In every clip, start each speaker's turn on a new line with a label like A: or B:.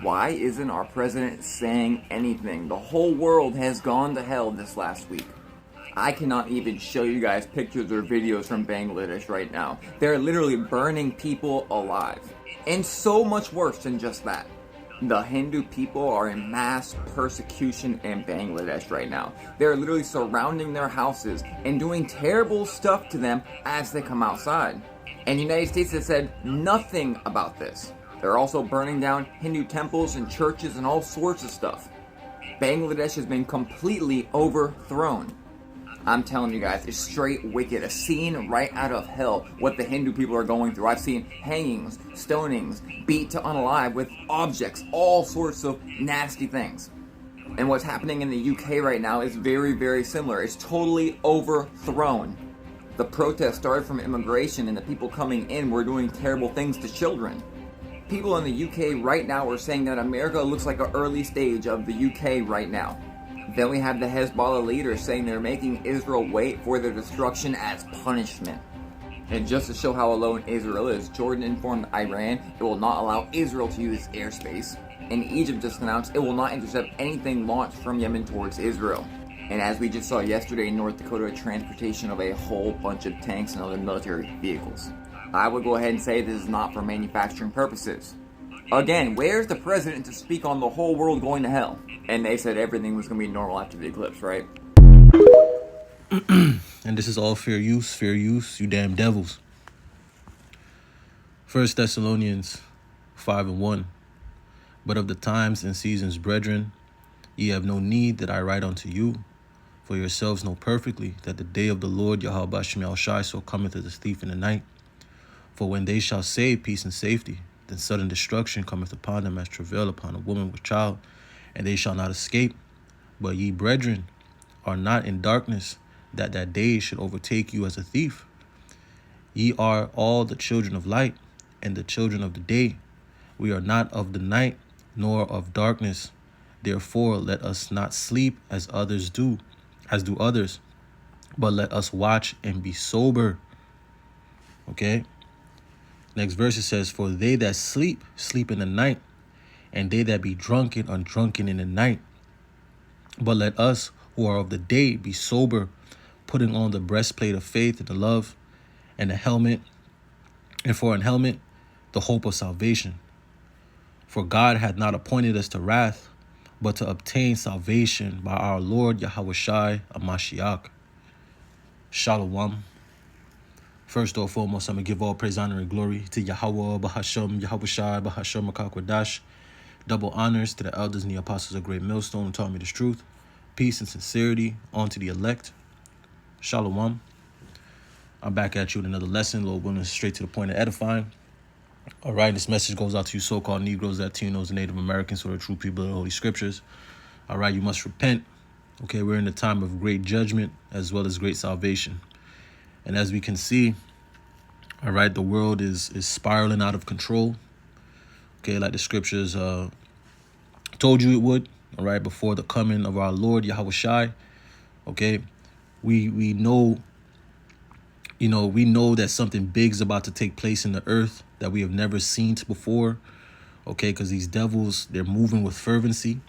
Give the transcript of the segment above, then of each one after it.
A: Why isn't our president saying anything? The whole world has gone to hell this last week. I cannot even show you guys pictures or videos from Bangladesh right now. They're literally burning people alive. And so much worse than just that. The Hindu people are in mass persecution in Bangladesh right now. They're literally surrounding their houses and doing terrible stuff to them as they come outside. And the United States has said nothing about this. They're also burning down Hindu temples and churches and all sorts of stuff. Bangladesh has been completely overthrown. I'm telling you guys, it's straight wicked. A scene right out of hell, what the Hindu people are going through. I've seen hangings, stonings, beat to unalive with objects, all sorts of nasty things. And what's happening in the UK right now is very, very similar. It's totally overthrown. The protest started from immigration, and the people coming in were doing terrible things to children. People in the UK right now are saying that America looks like an early stage of the UK right now. Then we have the Hezbollah leaders saying they're making Israel wait for their destruction as punishment. And just to show how alone Israel is, Jordan informed Iran it will not allow Israel to use airspace. And Egypt just announced it will not intercept anything launched from Yemen towards Israel. And as we just saw yesterday in North Dakota, transportation of a whole bunch of tanks and other military vehicles. I would go ahead and say this is not for manufacturing purposes. Again, where's the president to speak on the whole world going to hell? And they said everything was going to be normal after the eclipse, right?
B: And this is all fair use, you damn devils. 1 Thessalonians 5:1. But of the times and seasons, brethren, ye have no need that I write unto you, for yourselves know perfectly that the day of the Lord Yahweh Shem Shai so cometh as a thief in the night. For when they shall say peace and safety, then sudden destruction cometh upon them as travail upon a woman with child, and they shall not escape. But ye, brethren, are not in darkness, that that day should overtake you as a thief. Ye are all the children of light, and the children of the day. We are not of the night, nor of darkness. Therefore let us not sleep as do others, but let us watch and be sober. Okay? Next verse it says, for they that sleep, sleep in the night, and they that be drunken are drunken in the night. But let us who are of the day be sober, putting on the breastplate of faith and the love, and the helmet, and for an helmet, the hope of salvation. For God hath not appointed us to wrath, but to obtain salvation by our Lord Yahweh Shai Mashiach. Shalom. First or foremost, I'm going to give all praise, honor, and glory to Yahweh, Bahasham, Yahweh Shai, Bahasham, Makakwadash. Double honors to the elders and the apostles of Great Millstone who taught me this truth. Peace and sincerity unto the elect. Shalom. I'm back at you with another lesson, Lord willing, straight to the point of edifying. All right, this message goes out to you so-called Negroes, Latinos, and Native Americans who are true people of the Holy Scriptures. All right, you must repent. Okay, we're in a time of great judgment as well as great salvation. And as we can see, all right, the world is spiraling out of control. Okay, like the scriptures told you it would. All right, before the coming of our Lord Yahweh Shai. Okay, we know, we know that something big is about to take place in the earth that we have never seen before. Okay, because these devils, they're moving with fervency.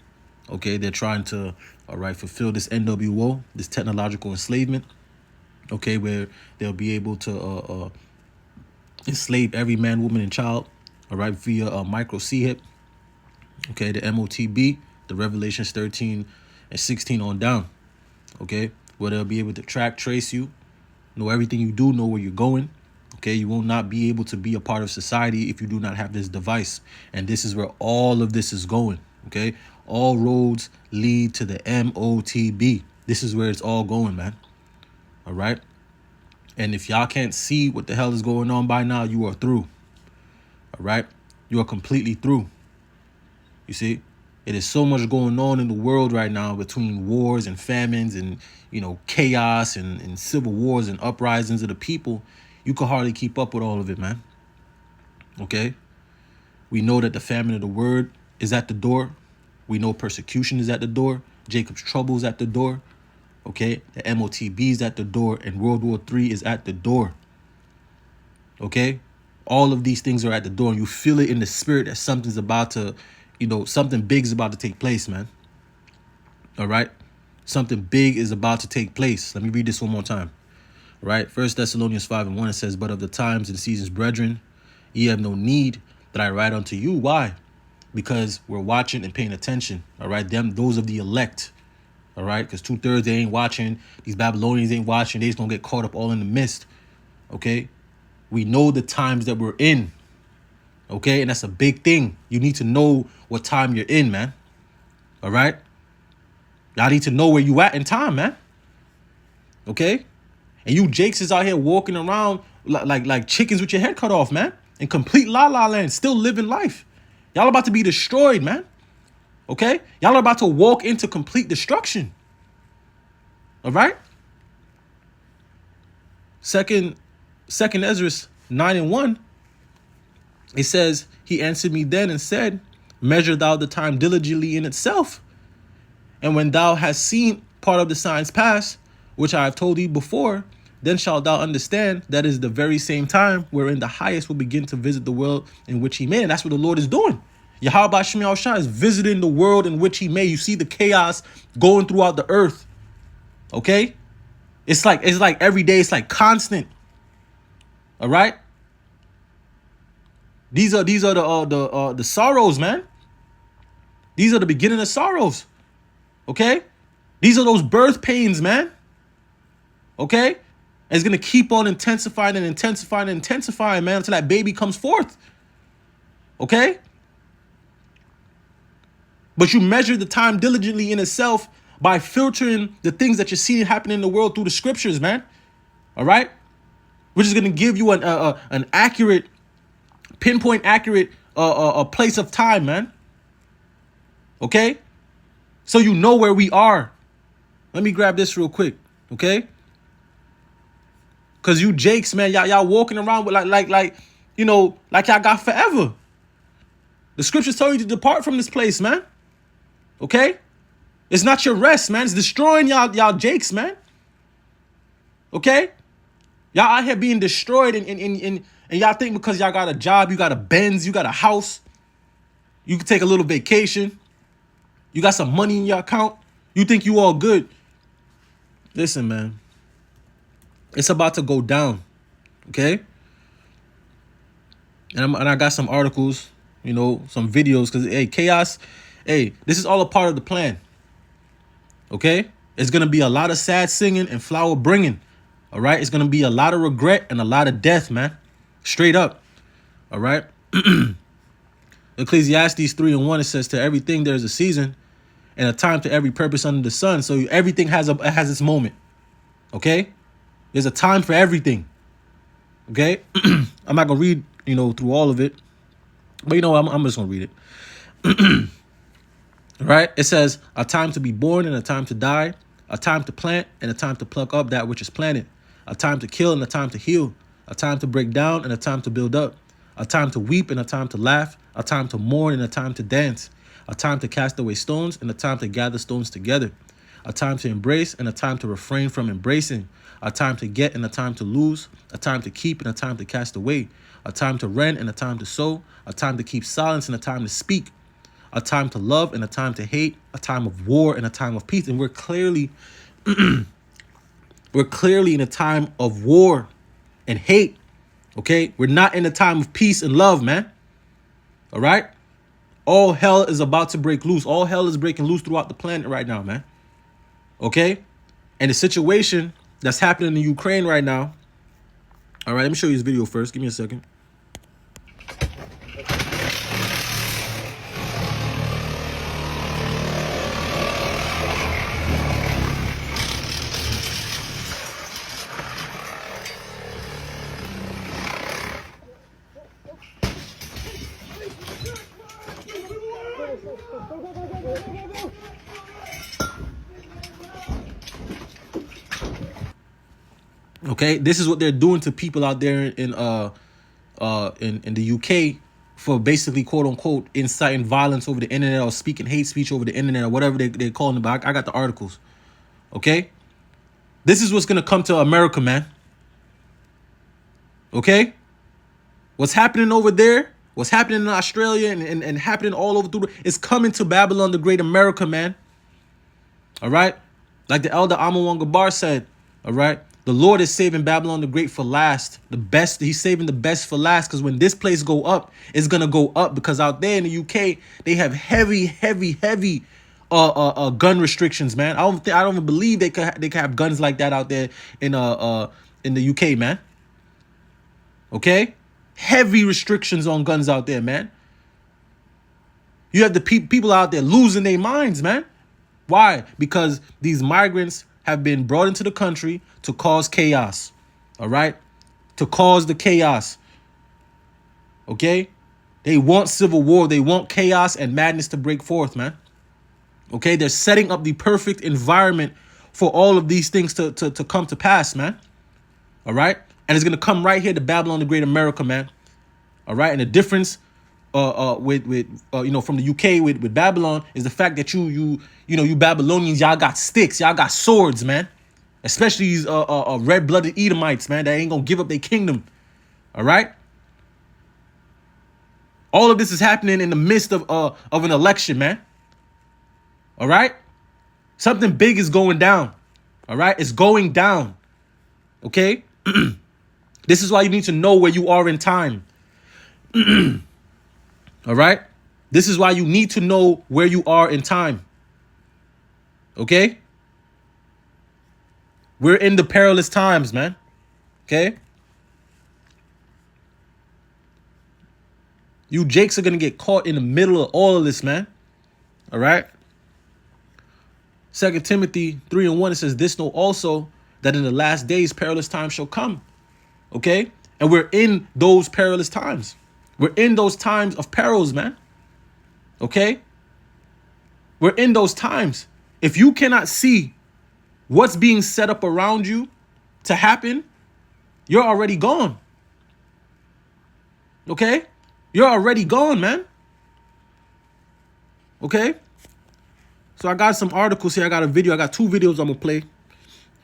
B: Okay, they're trying to, all right, fulfill this NWO, this technological enslavement. Okay, where they'll be able to enslave every man, woman, and child, all right, via a micro C-hip. Okay, the MOTB, the Revelations 13 and 16 on down. Okay, where they'll be able to track, trace you, know everything you do, know where you're going. Okay, you will not be able to be a part of society if you do not have this device. And this is where all of this is going. Okay, all roads lead to the MOTB. This is where it's all going, man. All right. And if y'all can't see what the hell is going on by now, you are through. All right. You are completely through. You see, it is so much going on in the world right now between wars and famines and, chaos and civil wars and uprisings of the people. You can hardly keep up with all of it, man. Okay. We know that the famine of the word is at the door. We know persecution is at the door. Jacob's trouble is at the door. Okay, the MOTB is at the door, and World War III is at the door. Okay, all of these things are at the door, and you feel it in the spirit that something's about to, something big is about to take place, man. All right? Something big is about to take place. Let me read this one more time. All right? 1 Thessalonians 5:1, it says, "But of the times and seasons, brethren, ye have no need that I write unto you." Why? Because we're watching and paying attention. All right? Those of the elect. All right? Because 2/3 they ain't watching. These Babylonians ain't watching. They just gonna get caught up all in the mist. Okay? We know the times that we're in. Okay? And that's a big thing. You need to know what time you're in, man. All right? Y'all need to know where you at in time, man. Okay? And you Jakes is out here walking around like chickens with your head cut off, man. In complete la-la land, still living life. Y'all about to be destroyed, man. Okay? Y'all are about to walk into complete destruction. All right? Second Ezra 9:1, it says, "He answered me then and said, measure thou the time diligently in itself. And when thou hast seen part of the signs pass, which I have told thee before, then shalt thou understand that is the very same time wherein the highest will begin to visit the world in which he made." And that's what the Lord is doing. Yahweh Shem Yahushua is visiting the world in which he made. You see the chaos going throughout the earth. Okay? It's like every day, it's like constant. All right? These are the sorrows, man. These are the beginning of sorrows. Okay? These are those birth pains, man. Okay? And it's going to keep on intensifying and intensifying and intensifying, man, until that baby comes forth. Okay? But you measure the time diligently in itself by filtering the things that you're seeing happening in the world through the scriptures, man. All right? Which is going to give you an accurate, pinpoint accurate a place of time, man. Okay? So you know where we are. Let me grab this real quick, okay? Because you Jakes, man, y'all walking around with like y'all got forever. The scriptures tell you to depart from this place, man. Okay? It's not your rest, man. It's destroying y'all Jakes, man. Okay? Y'all out here being destroyed and y'all think because y'all got a job, you got a Benz, you got a house, you can take a little vacation, you got some money in your account, you think you all good. Listen, man. It's about to go down. Okay? And I got some articles, some videos, because, hey, chaos, hey, this is all a part of the plan. Okay? It's going to be a lot of sad singing and flower bringing. All right? It's going to be a lot of regret and a lot of death, man. Straight up. All right? Ecclesiastes 3:1, it says, "To everything there is a season and a time to every purpose under the sun." So everything has its moment. Okay? There's a time for everything. Okay? I'm not going to read, through all of it. But I'm just going to read it. Right? It says, "A time to be born and a time to die, a time to plant and a time to pluck up that which is planted, a time to kill and a time to heal, a time to break down and a time to build up, a time to weep and a time to laugh, a time to mourn and a time to dance, a time to cast away stones and a time to gather stones together, a time to embrace and a time to refrain from embracing, a time to get and a time to lose, a time to keep and a time to cast away, a time to rend and a time to sow, a time to keep silence and a time to speak, a time to love and a time to hate, a time of war and a time of peace." And we're clearly in a time of war and hate. Okay? We're not in a time of peace and love, man. All right? All hell is about to break loose. All hell is breaking loose throughout the planet right now, man. Okay? And the situation that's happening in Ukraine right now. All right, let me show you this video first. Give me a second. Okay, this is what they're doing to people out there in the UK for basically, quote unquote, inciting violence over the internet or speaking hate speech over the internet or whatever they're calling it. But I got the articles. Okay, this is what's gonna come to America, man. Okay, what's happening over there What's happening in Australia and happening all over it's coming to Babylon the Great America, man. All right? Like the elder Amon Gabar said, all right? The Lord is saving Babylon the Great for last. The best, he's saving the best for last, because when this place go up, it's gonna go up, because out there in the UK, they have heavy gun restrictions, man. I don't even believe they could have guns like that out there in the UK, man. Okay? Heavy restrictions on guns out there, man. You have the people out there losing their minds, man. Why? Because these migrants have been brought into the country to cause chaos. All right? To cause the chaos. Okay? They want civil war. They want chaos and madness to break forth, man. Okay? They're setting up the perfect environment for all of these things to come to pass, man. All right? And it's going to come right here to Babylon the Great America, man. All right? And the difference with from the UK with Babylon is the fact that you Babylonians, y'all got sticks, y'all got swords, man. Especially these red-blooded Edomites, man, that ain't gonna give up their kingdom. All right. All of this is happening in the midst of an election, man. All right. Something big is going down. All right. It's going down. Okay. This is why you need to know where you are in time. All right. This is why you need to know where you are in time. Okay. We're in the perilous times, man. Okay. You Jakes are going to get caught in the middle of all of this, man. All right. 2 Timothy 3:1, it says, this know also that in the last days perilous times shall come. Okay. And we're in those perilous times. We're in those times of perils, man. Okay. We're in those times. If you cannot see what's being set up around you to happen, you're already gone. Okay? You're already gone, man. Okay? So I got some articles here. I got a video. I got 2 videos I'm going to play.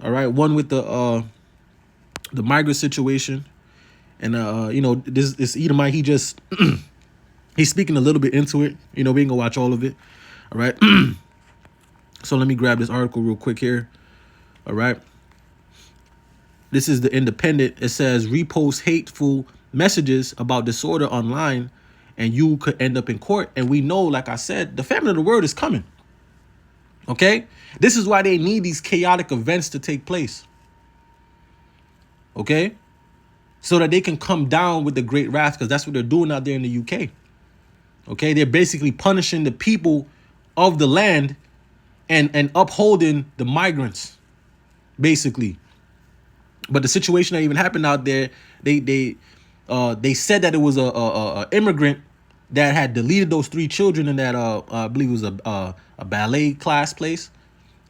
B: All right? One with the migrant situation. And, this Edomite, he just, he's speaking a little bit into it. We ain't going to watch all of it. All right? So let me grab this article real quick here. All right. This is the Independent. It says repost hateful messages about disorder online and you could end up in court. And we know, like I said, the famine of the word is coming. Okay. This is why they need these chaotic events to take place. Okay. So that they can come down with the great wrath, because that's what they're doing out there in the UK. Okay. They're basically punishing the people of the land and upholding the migrants. Basically. But the situation that even happened out there, they said that it was a immigrant that had deleted those 3 children in that I believe it was a ballet class place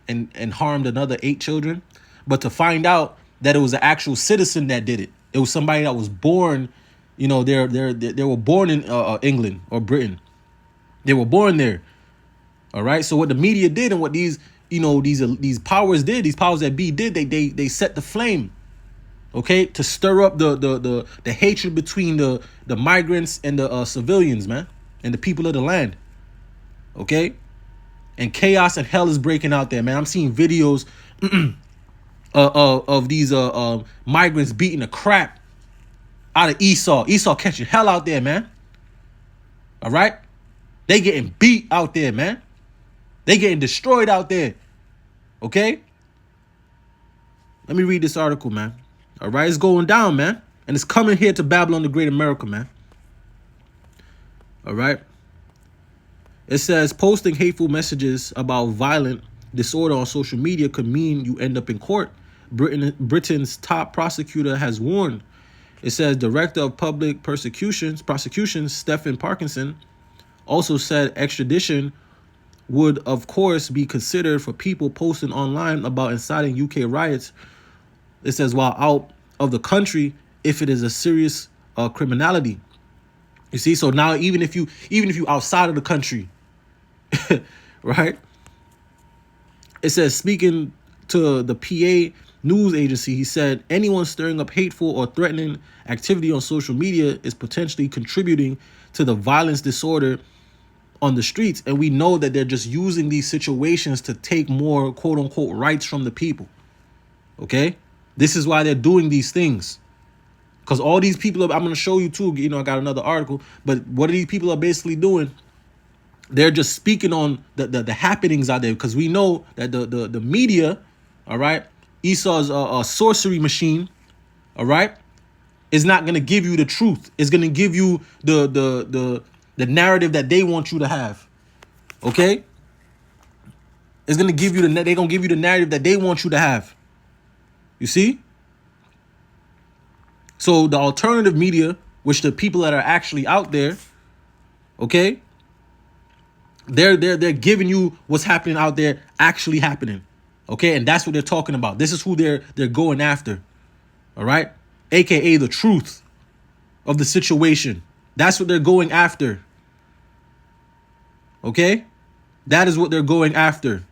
B: and harmed another 8 children. But to find out that it was an actual citizen that did it. It was somebody that was born, they were born in England or Britain. They were born there. All right. So what the media did and what these powers did, these powers that be did, they set the flame, okay, to stir up the hatred between the migrants and the civilians, man, and the people of the land. Okay. And chaos and hell is breaking out there, man. I'm seeing videos of these migrants beating the crap out of Esau. Esau catching hell out there, man. All right. They getting beat out there, man. They getting destroyed out there. Okay? Let me read this article, man. All right? It's going down, man. And it's coming here to Babylon the Great America, man. All right? It says posting hateful messages about violent disorder on social media could mean you end up in court. Britain's top prosecutor has warned. It says Director of Public Prosecutions, Stephen Parkinson, also said extradition would, of course, be considered for people posting online about inciting UK riots. It says while out of the country, if it is a serious criminality. You see, so now even if you outside of the country, right? It says speaking to the PA news agency. He said anyone stirring up hateful or threatening activity on social media is potentially contributing to the violence disorder on the streets. And we know that they're just using these situations to take more quote unquote rights from the people. Okay, this is why they're doing these things. Because all these people, I'm going to show you too, I got another article, but what are these people are basically doing? They're just speaking on the happenings out there, because we know that the media, all right, Esau's a sorcery machine, all right, is not going to give you the truth. It's going to give you the narrative that they want you to have, okay? It's going to give you they're going to give you the narrative that they want you to have. You see? So the alternative media, which the people that are actually out there, okay, they're giving you what's happening out there actually happening, okay, and that's what they're talking about. This is who they're going after, all right, aka the truth of the situation. That's what they're going after, okay. That is what they're going after,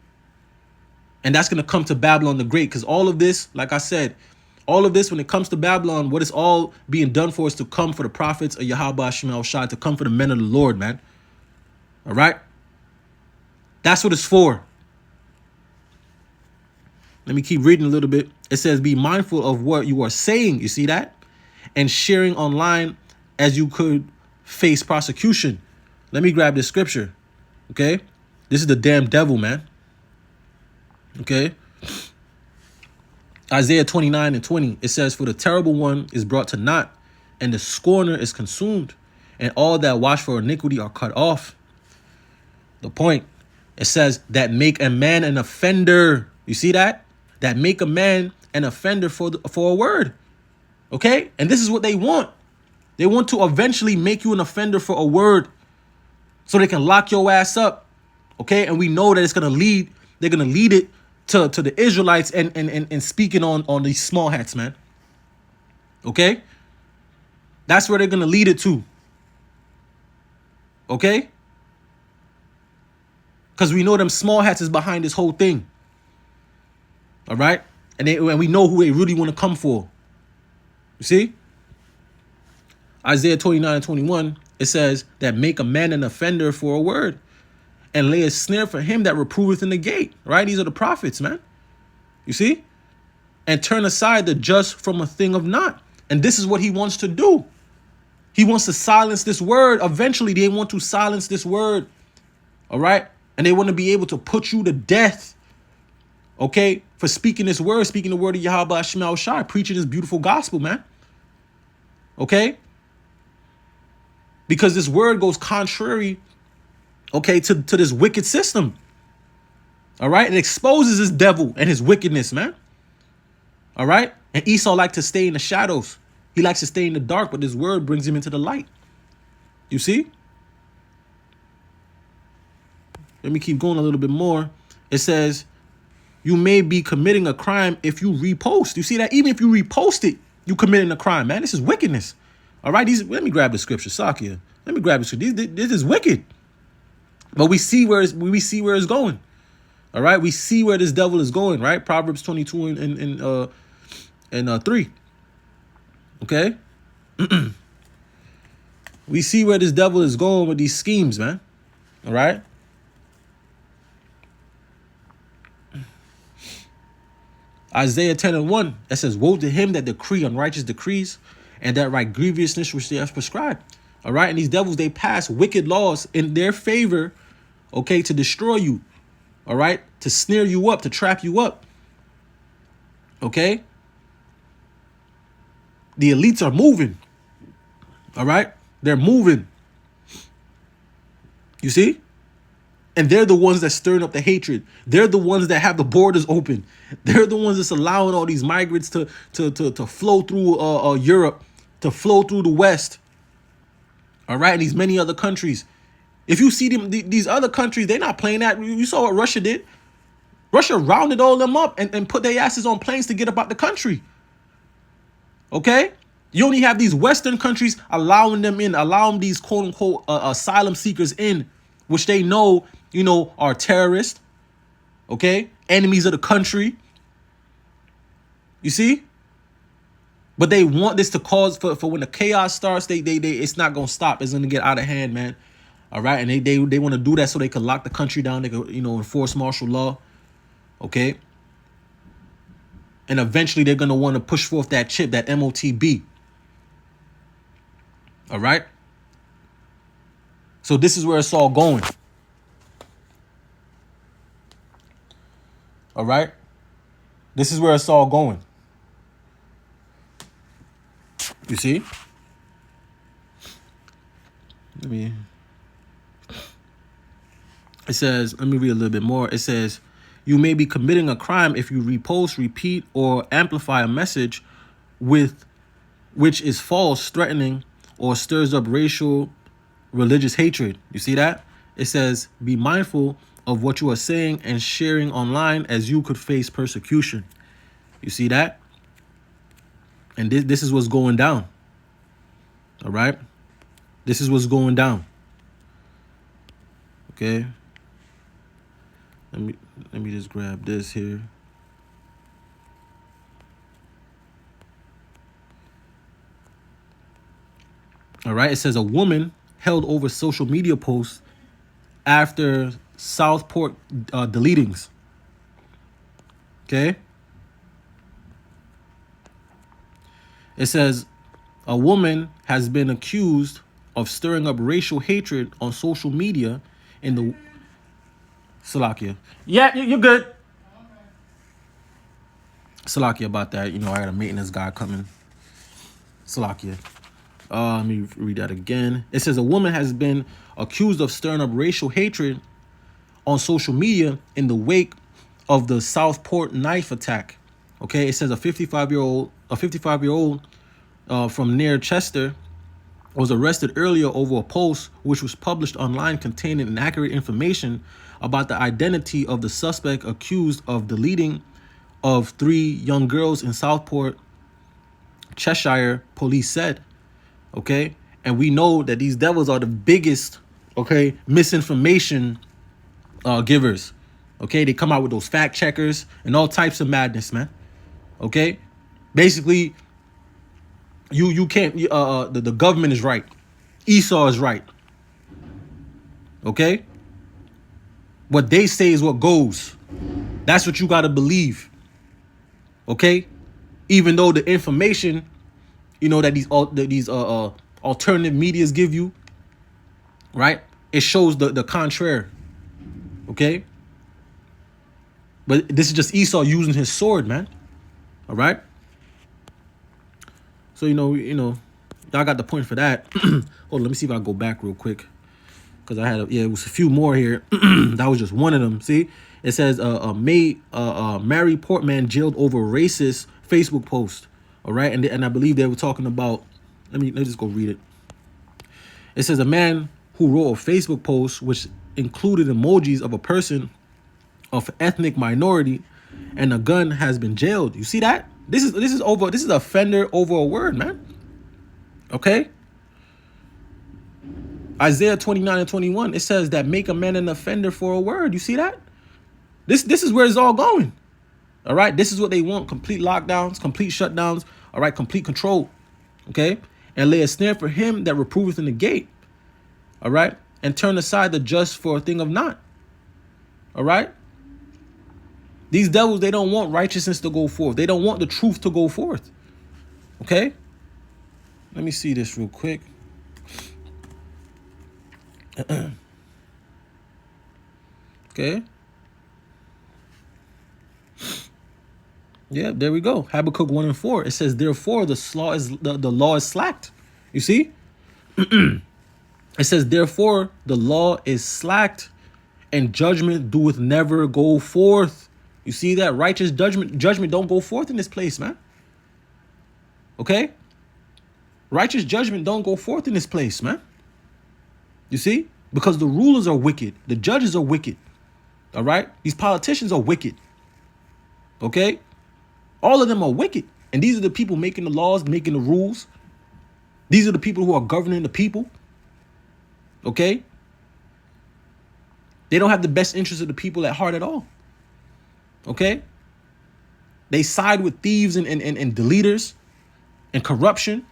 B: and that's gonna come to Babylon the Great, because all of this, like I said, all of this, when it comes to Babylon, what is all being done for is to come for the prophets of Yahweh Shemel Shai, to come for the men of the Lord, man. All right? That's what it's for. Let me keep reading a little bit. It says, be mindful of what you are saying. You see that? And sharing online, as you could face prosecution. Let me grab this scripture. Okay? This is the damn devil, man. Okay? Isaiah 29:20, it says, for the terrible one is brought to naught, and the scorner is consumed, and all that watch for iniquity are cut off. The point, it says, that make a man an offender. You see that? That make a man an offender for a word. Okay? And this is what they want. They want to eventually make you an offender for a word, so they can lock your ass up. Okay? And we know that they're going to lead it to the Israelites and speaking on these small hats, man. Okay? That's where they're going to lead it to. Okay? Because we know them small hats is behind this whole thing. All right? And we know who they really want to come for. You see? Isaiah 29:21, it says that make a man an offender for a word, and lay a snare for him that reproveth in the gate. Right? These are the prophets, man. You see? And turn aside the just from a thing of naught. And this is what he wants to do. He wants to silence this word. Eventually, they want to silence this word. All right? And they want to be able to put you to death. Okay? For speaking this word, speaking the word of Yahweh Shemel Shai, preaching this beautiful gospel, man. Okay? Because this word goes contrary, okay, to this wicked system. All right? It exposes this devil and his wickedness, man. All right? And Esau likes to stay in the shadows. He likes to stay in the dark, but this word brings him into the light. You see? Let me keep going a little bit more. It says, you may be committing a crime if you repost. You see that? Even if you repost it, you committing a crime, man. This is wickedness. All right? Let me grab the scripture. Sakia. Let me grab the scripture. This is wicked. But we see where it's going. All right? We see where this devil is going, right? Proverbs 22 and 3. Okay? We see where this devil is going with these schemes, man. All right? Isaiah 10:1, it says, woe to him that decree unrighteous decrees, and that write grievousness which they have prescribed. All right? And these devils, they pass wicked laws in their favor, okay, to destroy you. All right? To snare you up, to trap you up. Okay? The elites are moving. All right? They're moving. You see? And they're the ones that's stirring up the hatred. They're the ones that have the borders open. They're the ones that's allowing all these migrants to flow through Europe, to flow through the West. All right? And these many other countries. If you see them, these other countries, they're not playing that. You saw what Russia did. Russia rounded all them up and put their asses on planes to get about the country. Okay? You only have these Western countries allowing them in, allowing these quote unquote asylum seekers in, which they know, are terrorists. Okay? Enemies of the country. You see? But they want this to cause for when the chaos starts, they it's not gonna stop. It's gonna get out of hand, man. All right, and they want to do that so they could lock the country down. They could, enforce martial law. Okay. And eventually they're gonna want to push forth that chip, that MOTB. All right. So this is where it's all going. All right. This is where it's all going. You see? It says, let me read a little bit more. It says, you may be committing a crime if you repost, repeat, or amplify a message which is false, threatening, or stirs up racial, religious hatred. You see that? It says, be mindful of what you are saying and sharing online, as you could face persecution. You see that? And this is what's going down. All right? This is what's going down. Okay? Let me just grab this here. All right, it says a woman held over social media posts after Southport deletings. Okay? It says a woman has been accused of stirring up racial hatred on social media in the Salakia. Yeah, you're good. Salakia about that. I got a maintenance guy coming. Salakia. Let me read that again. It says a woman has been accused of stirring up racial hatred on social media in the wake of the Southport knife attack. Okay, it says a 55-year-old from near Chester was arrested earlier over a post which was published online containing inaccurate information about the identity of the suspect accused of deleting of 3 young girls in Southport, Cheshire, police said. Okay, and we know that these devils are the biggest, misinformation givers. Okay, they come out with those fact checkers and all types of madness, man. Okay, basically, you can't. The government is right. Esau is right. Okay, what they say is what goes. That's what you got to believe. Okay, even though the information, that these alternative medias give you, right? It shows the contrary. Okay, but this is just Esau using his sword, man. All right. So y'all got the point for that. Hold on, let me see if I go back real quick, because I had it was a few more here. That was just one of them. See, it says Mary Portman jailed over racist Facebook post. All right, and I believe they were talking about. Let me just go read it. It says a man who wrote a Facebook post which included emojis of a person of ethnic minority and a gun has been jailed. You see that? This is offender over a word, man. Okay? Isaiah 29:21, it says that make a man an offender for a word. You see that? This is where it's all going. All right? This is what they want. Complete lockdowns, complete shutdowns, all right, complete control. Okay? And lay a snare for him that reproveth in the gate. All right? And turn aside the just for a thing of naught. All right? These devils, they don't want righteousness to go forth. They don't want the truth to go forth. Okay? Let me see this real quick. Okay. Yeah, there we go. Habakkuk 1:4. It says, therefore, the law is slacked. You see? It says, therefore, the law is slacked, and judgment doeth never go forth. You see that? Righteous judgment don't go forth in this place, man. Okay? Righteous judgment don't go forth in this place, man. You see? Because the rulers are wicked. The judges are wicked. All right? These politicians are wicked. Okay? All of them are wicked. And these are the people making the laws, making the rules. These are the people who are governing the people. Okay? They don't have the best interest of the people at heart at all. Okay? They side with thieves and deleters and corruption.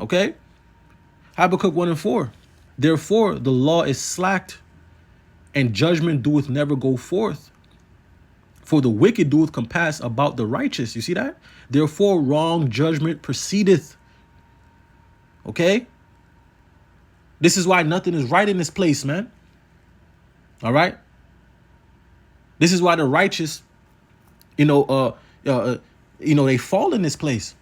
B: Okay? Habakkuk 1:4. Therefore, the law is slacked, and judgment doeth never go forth. For the wicked doeth compass about the righteous. You see that? Therefore, wrong judgment proceedeth. Okay? This is why nothing is right in this place, man. All right? This is why the righteous, they fall in this place.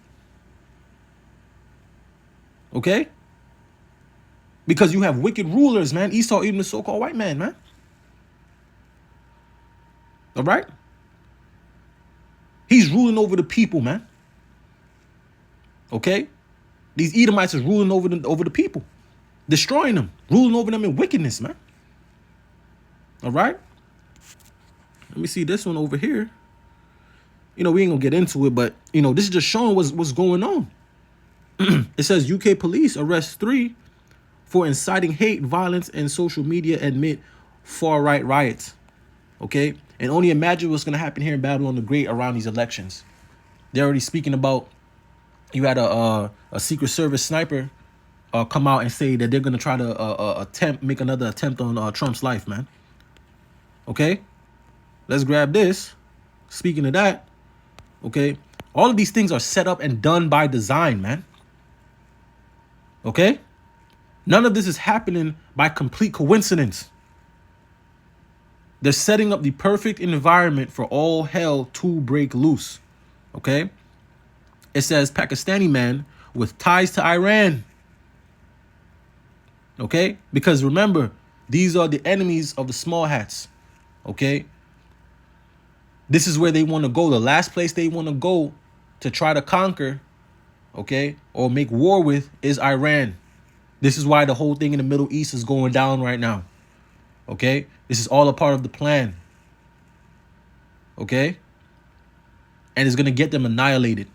B: Okay? Because you have wicked rulers, man. Esau, even the so-called white man, man. All right? He's ruling over the people, man. Okay? These Edomites is ruling over the people. Destroying them. Ruling over them in wickedness, man. All right? Let me see this one over here. We ain't gonna get into it, but, this is just showing what's going on. It says UK police arrest 3 for inciting hate, violence, and social media amid far-right riots. Okay? And only imagine what's going to happen here in Babylon the Great around these elections. They're already speaking about, you had a Secret Service sniper come out and say that they're going to try to make another attempt on Trump's life, man. Okay? Let's grab this. Speaking of that, okay? All of these things are set up and done by design, man. Okay? None of this is happening by complete coincidence. They're setting up the perfect environment for all hell to break loose. Okay? It says Pakistani man with ties to Iran. Okay? Because remember, these are the enemies of the small hats. Okay? This is where they want to go. The last place they want to go to try to conquer, okay, or make war with is Iran. This is why the whole thing in the Middle East is going down right now. Okay? This is all a part of the plan. Okay? And it's going to get them annihilated.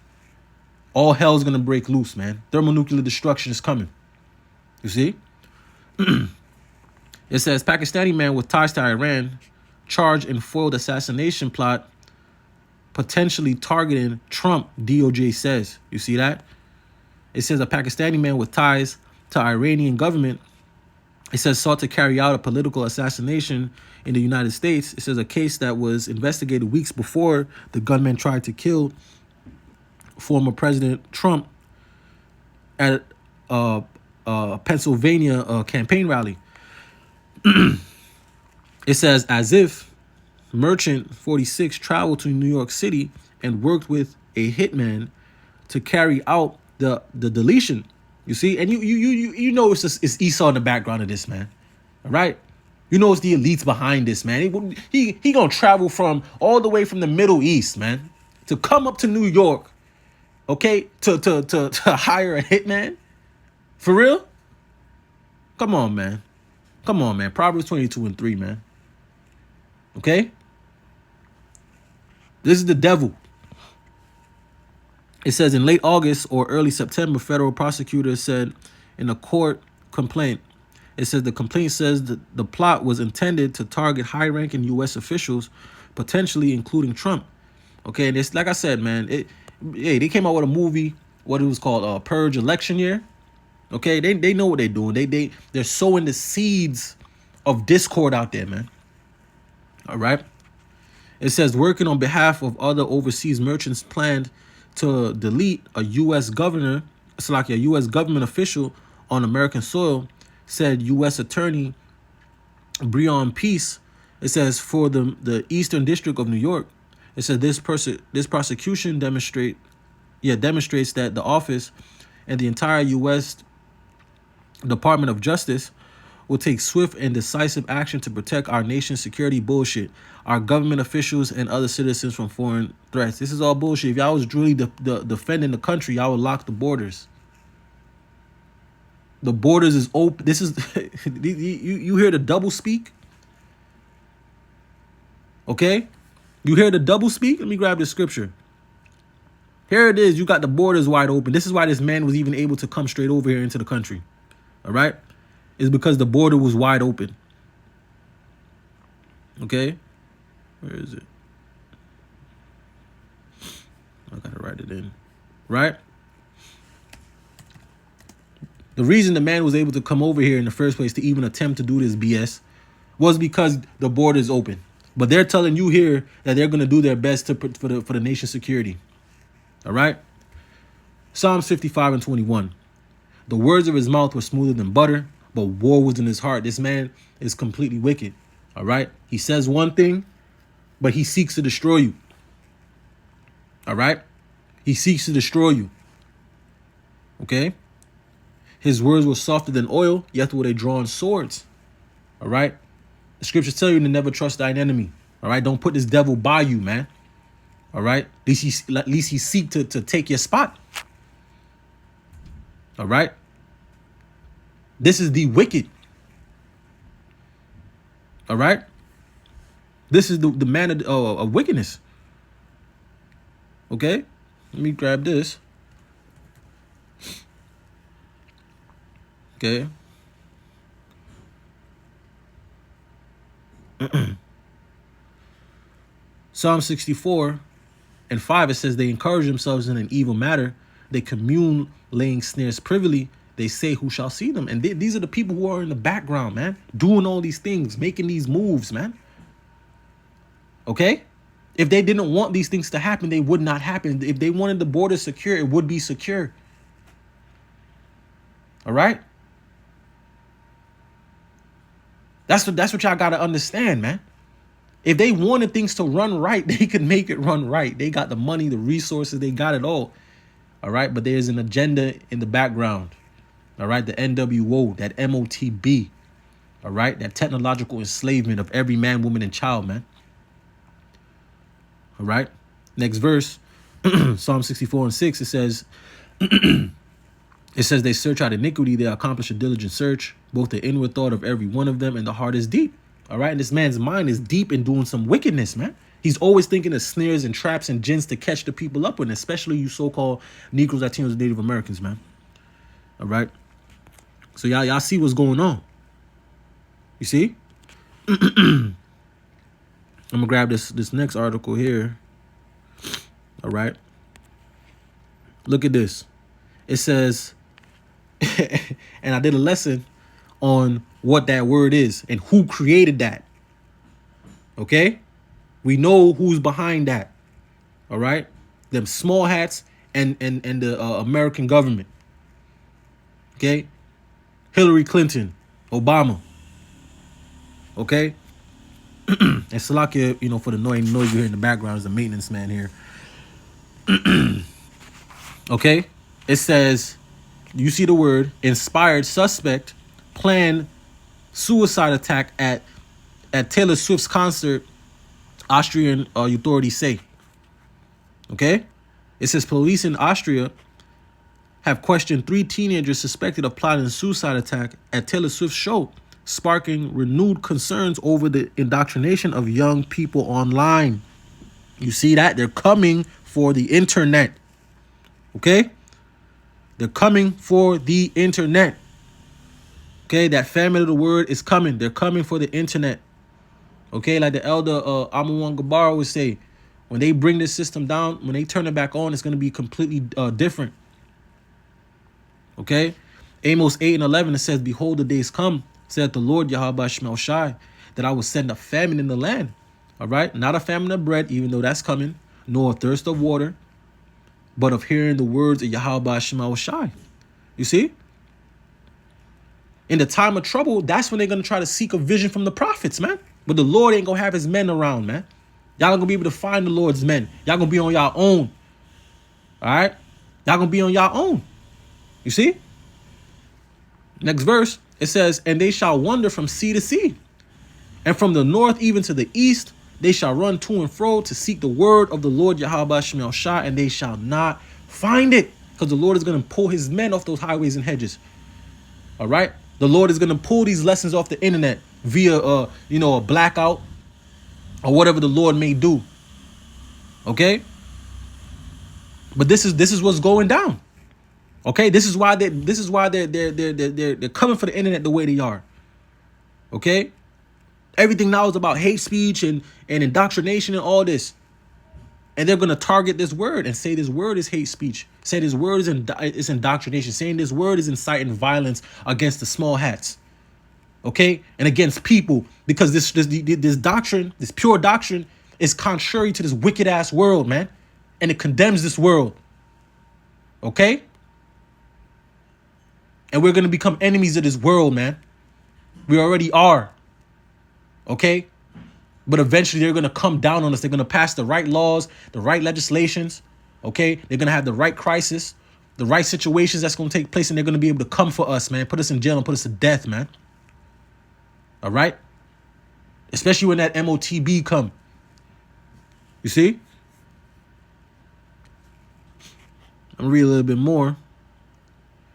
B: All hell is going to break loose, man. Thermonuclear destruction is coming. You see? It says Pakistani man with ties to Iran charged in foiled assassination plot potentially targeting Trump, DOJ says. You see that? It says a Pakistani man with ties to Iranian government, it says, sought to carry out a political assassination in the United States. It says a case that was investigated weeks before the gunman tried to kill former President Trump at a Pennsylvania campaign rally. It says, as if Merchant 46 traveled to New York City and worked with a hitman to carry out the deletion. You see, and you know it's Esau in the background of this, man. All right, you know it's the elites behind this, man. He gonna travel from all the way from the Middle East, man, to come up to New York, okay, to hire a hitman, for real. Come on, man. Proverbs 22:3, man. Okay, this is the devil. It says in late August or early September, federal prosecutors said in a court complaint, it says the complaint says that the plot was intended to target high-ranking U.S. officials, potentially including Trump. Okay, and it's like I said, man, they came out with a movie, what it was called, Purge Election Year. Okay, they know what they're doing. They're sowing the seeds of discord out there, man. All right. It says working on behalf of other overseas merchants planned to delete a U.S. government official on American soil, said U.S. Attorney Breon Peace. It says for the Eastern District of New York, it said this prosecution demonstrates that the office and the entire U.S. Department of Justice will take swift and decisive action to protect our nation's security bullshit, our government officials and other citizens from foreign threats. This is all bullshit. If y'all was really defending the country, y'all would lock the borders. The borders is open. This is you hear the double speak? Okay? You hear the double speak? Let me grab this scripture. Here it is. You got the borders wide open. This is why this man was even able to come straight over here into the country. All right? It's because the border was wide open. Okay? Where is it? I gotta write it in. Right? The reason the man was able to come over here in the first place to even attempt to do this BS was because the border is open. But they're telling you here that they're going to do their best for the nation's security. All right? Psalms 55 and 21. The words of his mouth were smoother than butter, but war was in his heart. This man is completely wicked. All right? He says one thing, but he seeks to destroy you. All right? He seeks to destroy you. Okay? His words were softer than oil, yet were they drawn swords. All right? The scriptures tell you to never trust thine enemy. All right? Don't put this devil by you, man. All right? At least he seek to take your spot. All right? This is the wicked. All right? This is the man of wickedness. Okay? Let me grab this. Okay. Psalm 64 and 5, it says, they encourage themselves in an evil matter. They commune, laying snares privily. They say, who shall see them? And these are the people who are in the background, man, doing all these things, making these moves, man. Okay? If they didn't want these things to happen, they would not happen. If they wanted the border secure, it would be secure. All right? That's what y'all got to understand, man. If they wanted things to run right, they could make it run right. They got the money, the resources, they got it all. All right? But there's an agenda in the background. All right? The NWO, that MOTB. All right? That technological enslavement of every man, woman, and child, man. All right? Next verse, Psalm 64 and 6, it says, they search out iniquity, they accomplish a diligent search, both the inward thought of every one of them, and the heart is deep. All right? And this man's mind is deep in doing some wickedness, man. He's always thinking of snares and traps and gins to catch the people up with, especially you so-called Negroes, Latinos, and Native Americans, man. All right? So y'all see what's going on. You see? I'm going to grab this next article here. All right? Look at this. It says, and I did a lesson on what that word is and who created that. Okay? We know who's behind that. All right? Them small hats and the American government. Okay? Hillary Clinton, Obama. Okay? And Salakia, for the noise you hear in the background is the maintenance man here. Okay? It says, you see the word, inspired suspect planned suicide attack at Taylor Swift's concert, Austrian authorities say. Okay? It says police in Austria have questioned 3 teenagers suspected of plotting a suicide attack at Taylor Swift's show, sparking renewed concerns over the indoctrination of young people online. You see that? They're coming for the internet. Okay? They're coming for the internet. Okay? That family of the word is coming. They're coming for the internet. Okay? Like the elder Amawan Gabara would say, when they bring this system down, when they turn it back on, it's going to be completely different. Okay? Amos 8 and 11, it says, behold, the days come, said the Lord Yahweh Shemel Shai, that I will send a famine in the land. All right? Not a famine of bread, even though that's coming, nor a thirst of water, but of hearing the words of Yahweh Shemel Shai. You see? In the time of trouble, that's when they're going to try to seek a vision from the prophets, man. But the Lord ain't going to have his men around, man. Y'all going to be able to find the Lord's men. Y'all going to be on y'all own. All right? Y'all going to be on y'all own. You see? Next verse, it says, and they shall wander from sea to sea, and from the north even to the east, they shall run to and fro to seek the word of the Lord Yahweh Shemel Shai, and they shall not find it, because the Lord is going to pull his men off those highways and hedges. All right? The Lord is going to pull these lessons off the internet via, a blackout or whatever the Lord may do. Okay? But this is what's going down. Okay, this is why they're coming for the internet the way they are. Okay, everything now is about hate speech and indoctrination and all this. And they're going to target this word and say this word is hate speech. Say this word is indoctrination. Saying this word is inciting violence against the small hats. Okay? And against people. Because this doctrine, this pure doctrine, is contrary to this wicked ass world, man. And it condemns this world. Okay? And we're going to become enemies of this world, man. We already are. Okay? But eventually they're going to come down on us. They're going to pass the right laws, the right legislations. Okay? They're going to have the right crisis, the right situations that's going to take place. And they're going to be able to come for us, man. Put us in jail and put us to death, man. All right? Especially when that MOTB come. You see? I'm going to read a little bit more.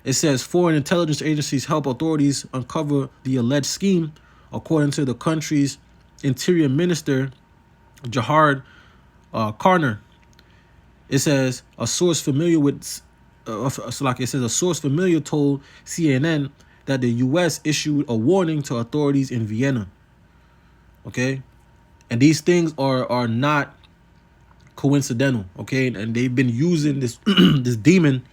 B: It says foreign intelligence agencies help authorities uncover the alleged scheme, according to the country's Interior Minister, Jahard Karner. It says a source familiar with, a source familiar told CNN that the U.S. issued a warning to authorities in Vienna. Okay, and these things are not coincidental. Okay, and they've been using this this demon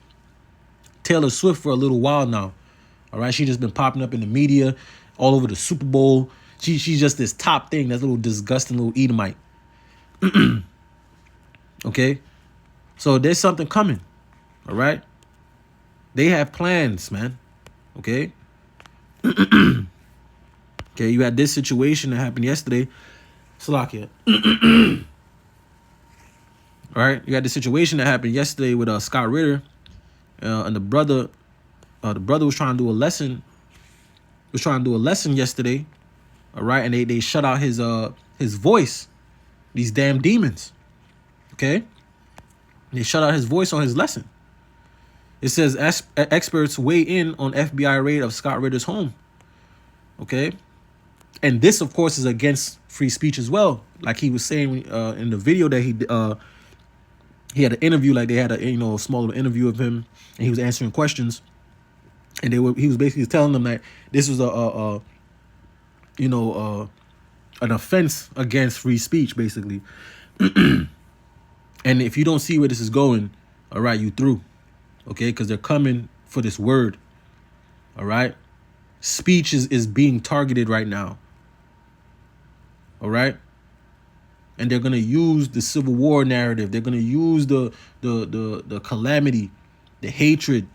B: Taylor Swift for a little while now. All right, she just been popping up in the media, all over the Super Bowl. She's just this top thing, that little disgusting little Edomite. Okay, so there's something coming. All right, they have plans, man. Okay. Okay, you had this situation that happened yesterday. Salakia. All right, you had this situation that happened yesterday with Scott Ritter, and the brother was trying to do a lesson. Yesterday. All right, and they shut out his voice. These damn demons. Okay, they shut out his voice on his lesson. It says experts weigh in on FBI raid of Scott Ritter's home. Okay, and this, of course, is against free speech as well. Like he was saying in the video that he had an interview, like they had a small little interview of him, and he was answering questions, and he was basically telling them that this was an offense against free speech, basically. And if you don't see where this is going, all right, you through, okay? Because they're coming for this word, all right? Speech is being targeted right now, all right? And they're gonna use the Civil War narrative. They're gonna use the calamity, the hatred,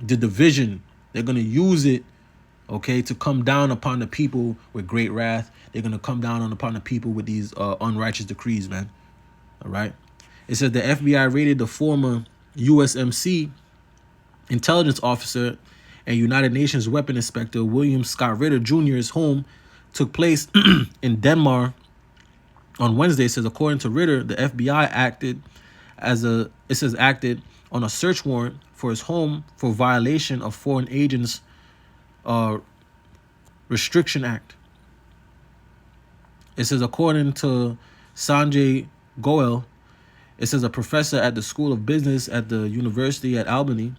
B: the division. They're gonna use it, okay, to come down upon the people with great wrath. They're gonna come down upon the people with these unrighteous decrees, man. All right. It says the FBI raided the former USMC intelligence officer and United Nations weapon inspector William Scott Ritter Jr.'s home. Took place in Denmark on Wednesday. It says according to Ritter, the FBI acted on a search warrant for his home for violation of Foreign Agents Restriction Act. It says according to Sanjay Goel, it says a professor at the School of Business at the University at Albany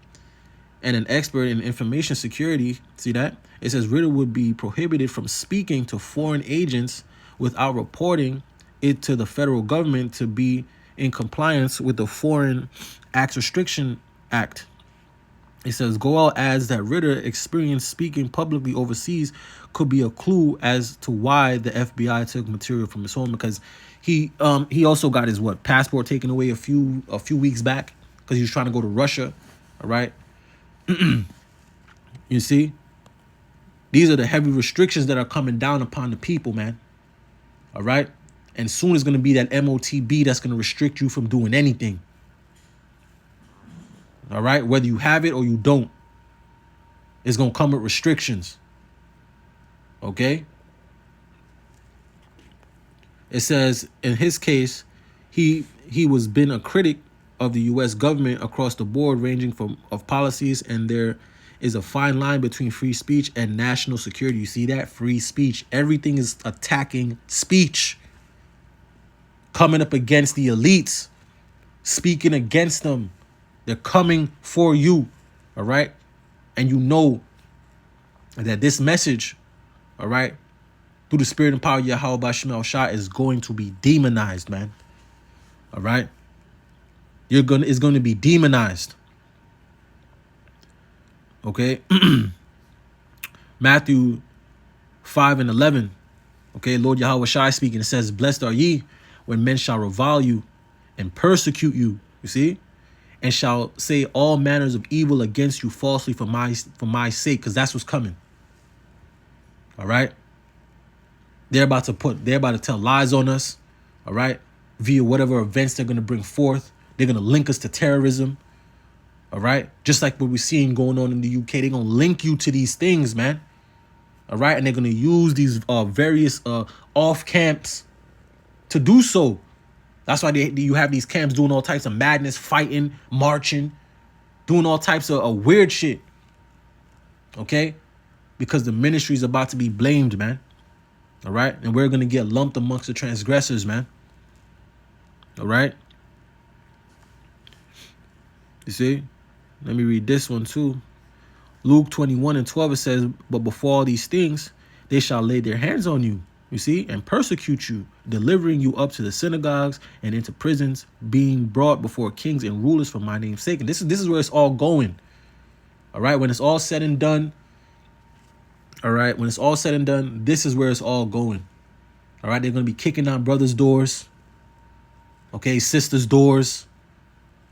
B: and an expert in information security. See that? It says Ritter would be prohibited from speaking to foreign agents without reporting it to the federal government to be in compliance with the Foreign Acts Restriction Act. It says Goel adds that Ritter experience speaking publicly overseas could be a clue as to why the FBI took material from his home, because he also got his passport taken away a few weeks back because he was trying to go to Russia. All right. You see, these are the heavy restrictions that are coming down upon the people, man. All right. And soon it's going to be that MOTB that's going to restrict you from doing anything. All right. Whether you have it or you don't, it's going to come with restrictions. Okay. It says in his case, he was been a critic of the U.S. government across the board, ranging from of policies, and there is a fine line between free speech and national security. You see that? Free speech. Everything is attacking speech. Coming up against the elites. Speaking against them. They're coming for you. All right? And you know that this message, all right, through the spirit and power of Yahweh Shemel Shah is going to be demonized, man. All right. It's going to be demonized. Okay. Matthew 5:11. Okay, Lord Yahweh Shai speaking. It says, "Blessed are ye when men shall revile you and persecute you." You see, and shall say all manners of evil against you falsely for my sake, because that's what's coming. All right. They're about to tell lies on us. All right, via whatever events they're going to bring forth. They're going to link us to terrorism. All right, just like what we're seeing going on in the UK, they're going to link you to these things, man. All right, and they're going to use these various off camps to do so. That's why you have these camps doing all types of madness, fighting, marching, doing all types of weird shit. Okay, because the ministry is about to be blamed, man. All right, and we're going to get lumped amongst the transgressors, man. All right. You see? Let me read this one too. Luke 21:12, it says, "But before all these things, they shall lay their hands on you, you see, and persecute you, delivering you up to the synagogues and into prisons, being brought before kings and rulers for my name's sake." And this is where it's all going. All right. When it's all said and done. All right. When it's all said and done, this is where it's all going. All right. They're going to be kicking down brothers' doors. Okay. Sisters' doors.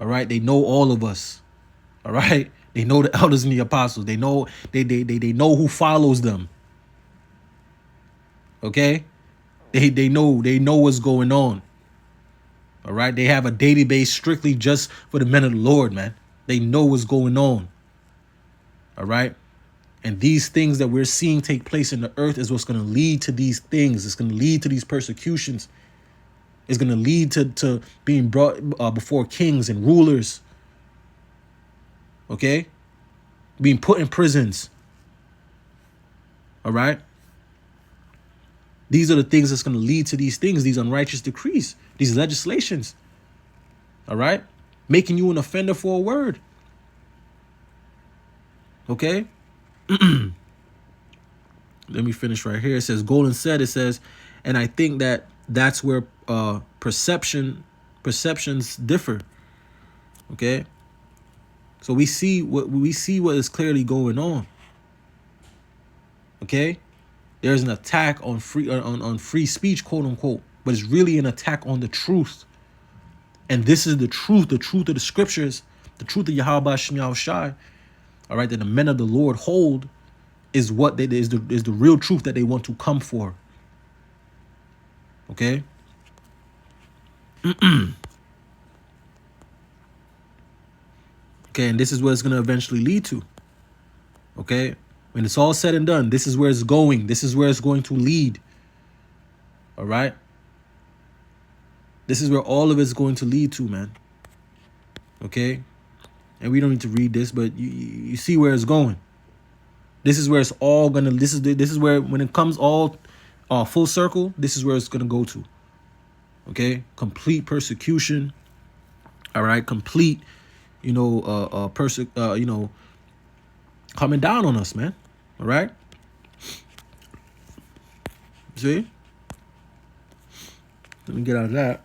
B: All right. They know all of us. All right. They know the elders and the apostles. They know they know who follows them. Okay. They know what's going on. All right. They have a database strictly just for the men of the Lord, man. They know what's going on. All right. And these things that we're seeing take place in the earth is what's going to lead to these things. It's going to lead to these persecutions. It's going to lead to being brought before kings and rulers. Okay? Being put in prisons. All right? These are the things that's going to lead to these things, these unrighteous decrees, these legislations. All right? Making you an offender for a word. Okay? Let me finish right here. It says, Golden said, it says, and I think that's where perceptions differ. Okay? So we see what is clearly going on. Okay? There's an attack on free speech, quote unquote, but it's really an attack on the truth. And this is the truth of the scriptures, the truth of Yahweh Shem Shai, all right, that the men of the Lord hold is what is the real truth that they want to come for. Okay? Okay, and this is what it's going to eventually lead to. Okay? When it's all said and done, this is where it's going. This is where it's going to lead. All right? This is where all of it's going to lead to, man. Okay? And we don't need to read this, but you see where it's going. This is where it's all going to, this is where, when it comes all full circle, this is where it's going to go to. Okay? Complete persecution. All right? Complete, coming down on us, man. All right? See? Let me get out of that.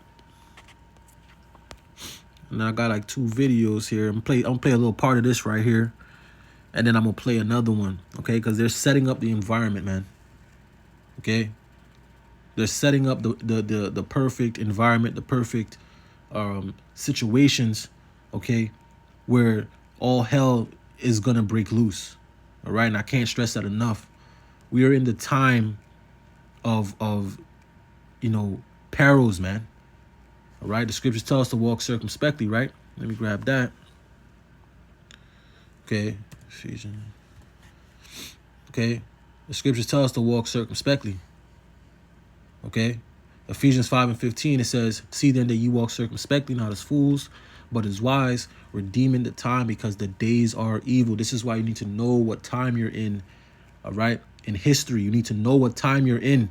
B: And I got like 2 videos here. I'm gonna play a little part of this right here. And then I'm gonna play another one. Okay? Because they're setting up the environment, man. Okay? They're setting up the perfect environment, the perfect situations, okay, where all hell is gonna break loose. All right, and I can't stress that enough. We are in the time of perils, man. All right, the scriptures tell us to walk circumspectly, right? Let me grab that. Okay, Ephesians. Okay, the scriptures tell us to walk circumspectly. Okay, Ephesians 5:15, it says, "See then that you walk circumspectly, not as fools, but as wise, redeeming the time because the days are evil." This is why you need to know what time you're in. All right, in history, you need to know what time you're in.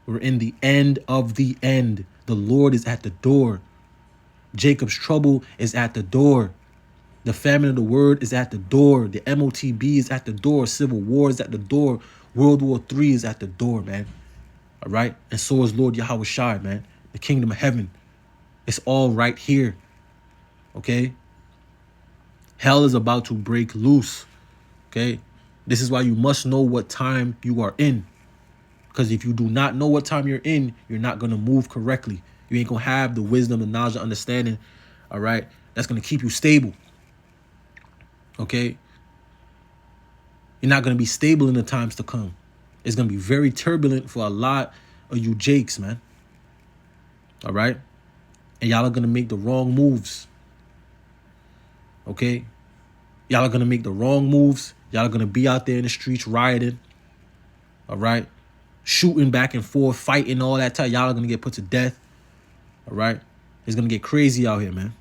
B: We're in the end of the end. The Lord is at the door. Jacob's trouble is at the door. The famine of the word is at the door. The MOTB is at the door. Civil war is at the door. World War III is at the door, man. All right. And so is Lord Yahweh Shai, man. The kingdom of heaven. It's all right here. Okay? Hell is about to break loose. Okay? This is why you must know what time you are in. Because if you do not know what time you're in, you're not going to move correctly. You ain't going to have the wisdom, the knowledge, the understanding, all right, that's going to keep you stable. Okay? You're not going to be stable in the times to come. It's going to be very turbulent for a lot of you jakes, man. All right? And y'all are going to make the wrong moves. Okay? Y'all are going to make the wrong moves. Y'all are going to be out there in the streets rioting. All right? Shooting back and forth, fighting, all that time. Y'all are going to get put to death. All right? It's going to get crazy out here, man.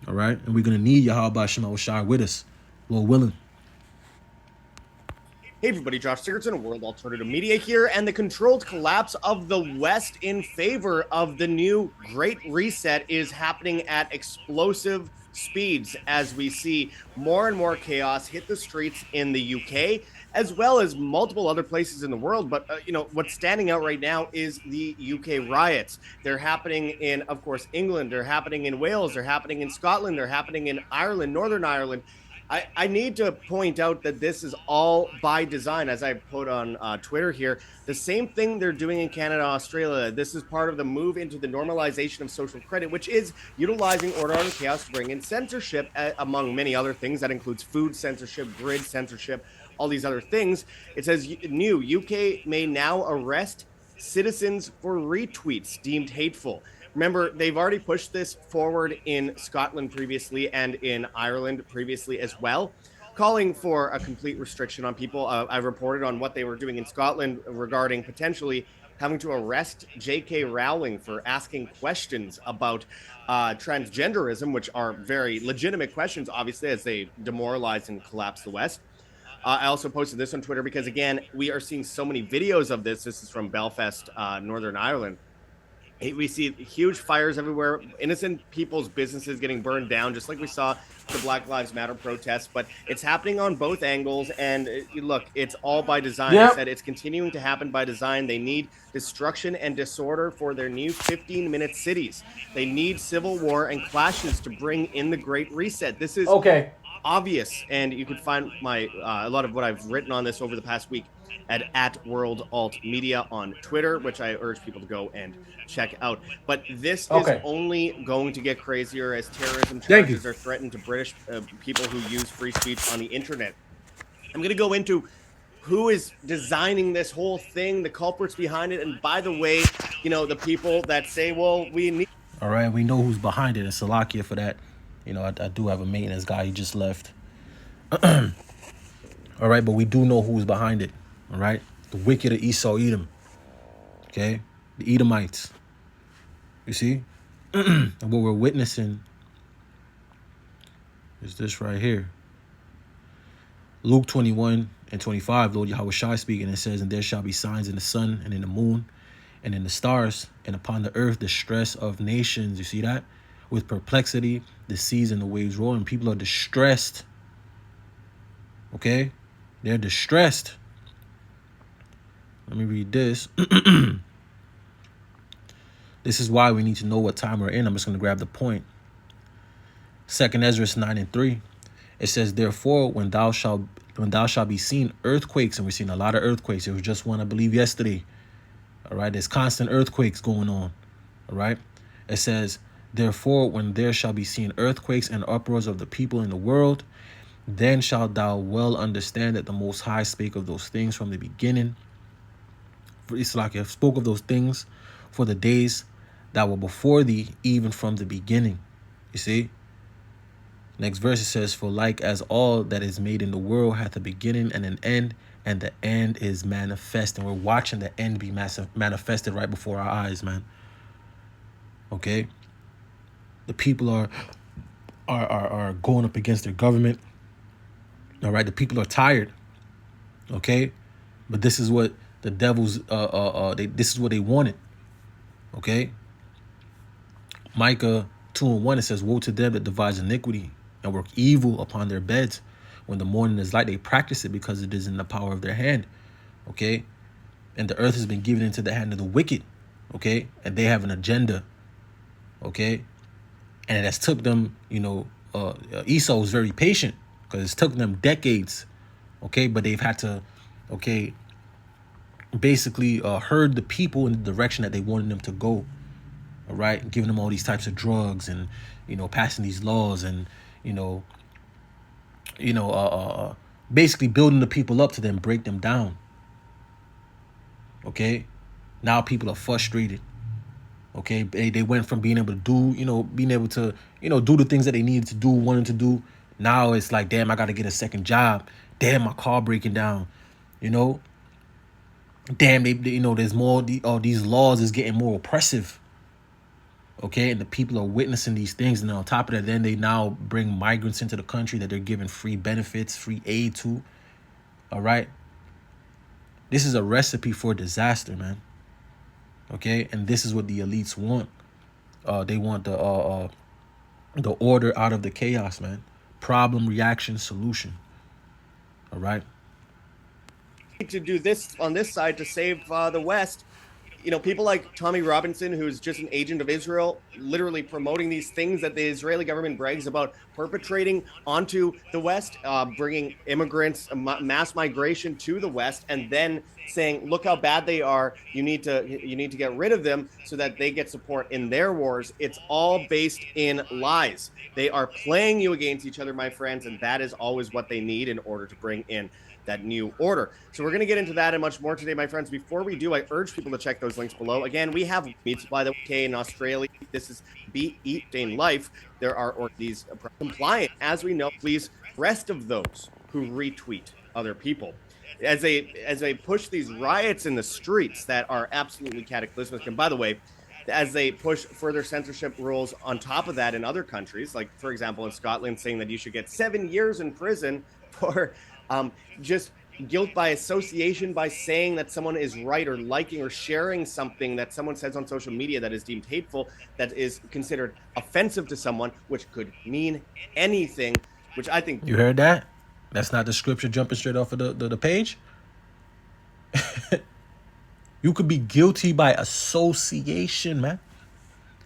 B: All right? And we're going to need Yahweh Shema Shai with us, Lord willing.
C: Hey everybody, Josh Sigurdson of World Alternative Media here, and the controlled collapse of the West in favor of the new Great Reset is happening at explosive speeds as we see more and more chaos hit the streets in the UK, as well as multiple other places in the world. But, what's standing out right now is the UK riots. They're happening in, of course, England. They're happening in Wales. They're happening in Scotland. They're happening in Ireland, Northern Ireland. I need to point out that this is all by design, as I put on Twitter here. The same thing they're doing in Canada, Australia. This is part of the move into the normalization of social credit, which is utilizing order and chaos to bring in censorship, among many other things. That includes food censorship, grid censorship, all these other things. It says new UK may now arrest citizens for retweets deemed hateful. Remember, they've already pushed this forward in Scotland previously and in Ireland previously as well, calling for a complete restriction on people. I reported on what they were doing in Scotland regarding potentially having to arrest J.K. Rowling for asking questions about transgenderism, which are very legitimate questions, obviously, as they demoralize and collapse the West. I also posted this on Twitter because, again, we are seeing so many videos of this. This is from Belfast, Northern Ireland. We see huge fires everywhere, innocent people's businesses getting burned down, just like we saw the Black Lives Matter protests. But it's happening on both angles. And look, it's all by design. Yep. I said it's continuing to happen by design. They need destruction and disorder for their new 15-minute cities. They need civil war and clashes to bring in the Great Reset. This is obvious. And you can find my a lot of what I've written on this over the past week at World Alt Media on Twitter, which I urge people to go and check out. But this is only going to get crazier as terrorism charges are threatened to British people who use free speech on the internet. I'm going to go into who is designing this whole thing, the culprits behind it, and by the way, the people that say, well, we need...
B: All right, we know who's behind it, and Salakia for that. I do have a maintenance guy. He just left. All right, but we do know who's behind it. All right, the wicked of Esau, Edom. Okay, the Edomites. You see, and what we're witnessing is this right here. Luke 21:25, Lord Yahweh Shai speaking, it says, "And there shall be signs in the sun and in the moon and in the stars, and upon the earth distress of nations." You see that? With perplexity, the seas and the waves roar, and people are distressed. Okay, they're distressed. Let me read this. This is why we need to know what time we're in. I'm just going to grab the point. 2nd Ezra 9:3. It says, "Therefore, when thou shalt be seen earthquakes," and we're seeing a lot of earthquakes. It was just one, I believe, yesterday. All right, there's constant earthquakes going on. All right, it says, "Therefore, when there shall be seen earthquakes and uproars of the people in the world, then shalt thou well understand that the Most High spake of those things from the beginning. It's like I spoke of those things for the days that were before thee, even from the beginning." You see? Next verse it says, "For like as all that is made in the world hath a beginning and an end, and the end is manifest." And we're watching the end be manifested right before our eyes, man. Okay? The people are going up against their government. All right? The people are tired. Okay? But this is what the devils this is what they wanted. Okay? Micah 2:1, it says, "Woe to them that devise iniquity and work evil upon their beds. When the morning is light, they practice it because it is in the power of their hand." Okay? And the earth has been given into the hand of the wicked. Okay? And they have an agenda. Okay? And it has took them, Esau was very patient because it's took them decades, okay? But they've had to, okay, basically herd the people in the direction that they wanted them to go, all right? Giving them all these types of drugs and, passing these laws and, basically building the people up to then break them down, okay? Now people are frustrated. Okay, they went from being able to do, being able to, do the things that they needed to do, wanted to do. Now it's like, damn, I got to get a second job. Damn, my car breaking down. Damn, there's more. These laws is getting more oppressive. Okay, and the people are witnessing these things, and on top of that, then they now bring migrants into the country that they're giving free benefits, free aid to. All right, this is a recipe for disaster, man. Okay, and this is what the elites want. They want the order out of the chaos, man. Problem, reaction, solution. All right.
C: To do this on this side to save the West. People like Tommy Robinson, who's just an agent of Israel, literally promoting these things that the Israeli government brags about perpetrating onto the West, bringing immigrants, mass migration to the West, and then saying, "Look how bad they are. You need to get rid of them so that they get support in their wars." It's all based in lies. They are playing you against each other, my friends, and that is always what they need in order to bring in that new order. So we're going to get into that and much more today, my friends. Before we do, I urge people to check those links below. Again, we have Meat Supply, the UK in Australia. This is Beat, Eat, Dane Life. There are these compliant, as we know. Please, rest of those who retweet other people. As they push these riots in the streets that are absolutely cataclysmic. And by the way, as they push further censorship rules on top of that in other countries, like, for example, in Scotland, saying that you should get 7 years in prison for just guilt by association, by saying that someone is right or liking or sharing something that someone says on social media that is deemed hateful, that is considered offensive to someone, which could mean anything, which I think...
B: You heard that? That's not the scripture jumping straight off of the page. You could be guilty by association, man.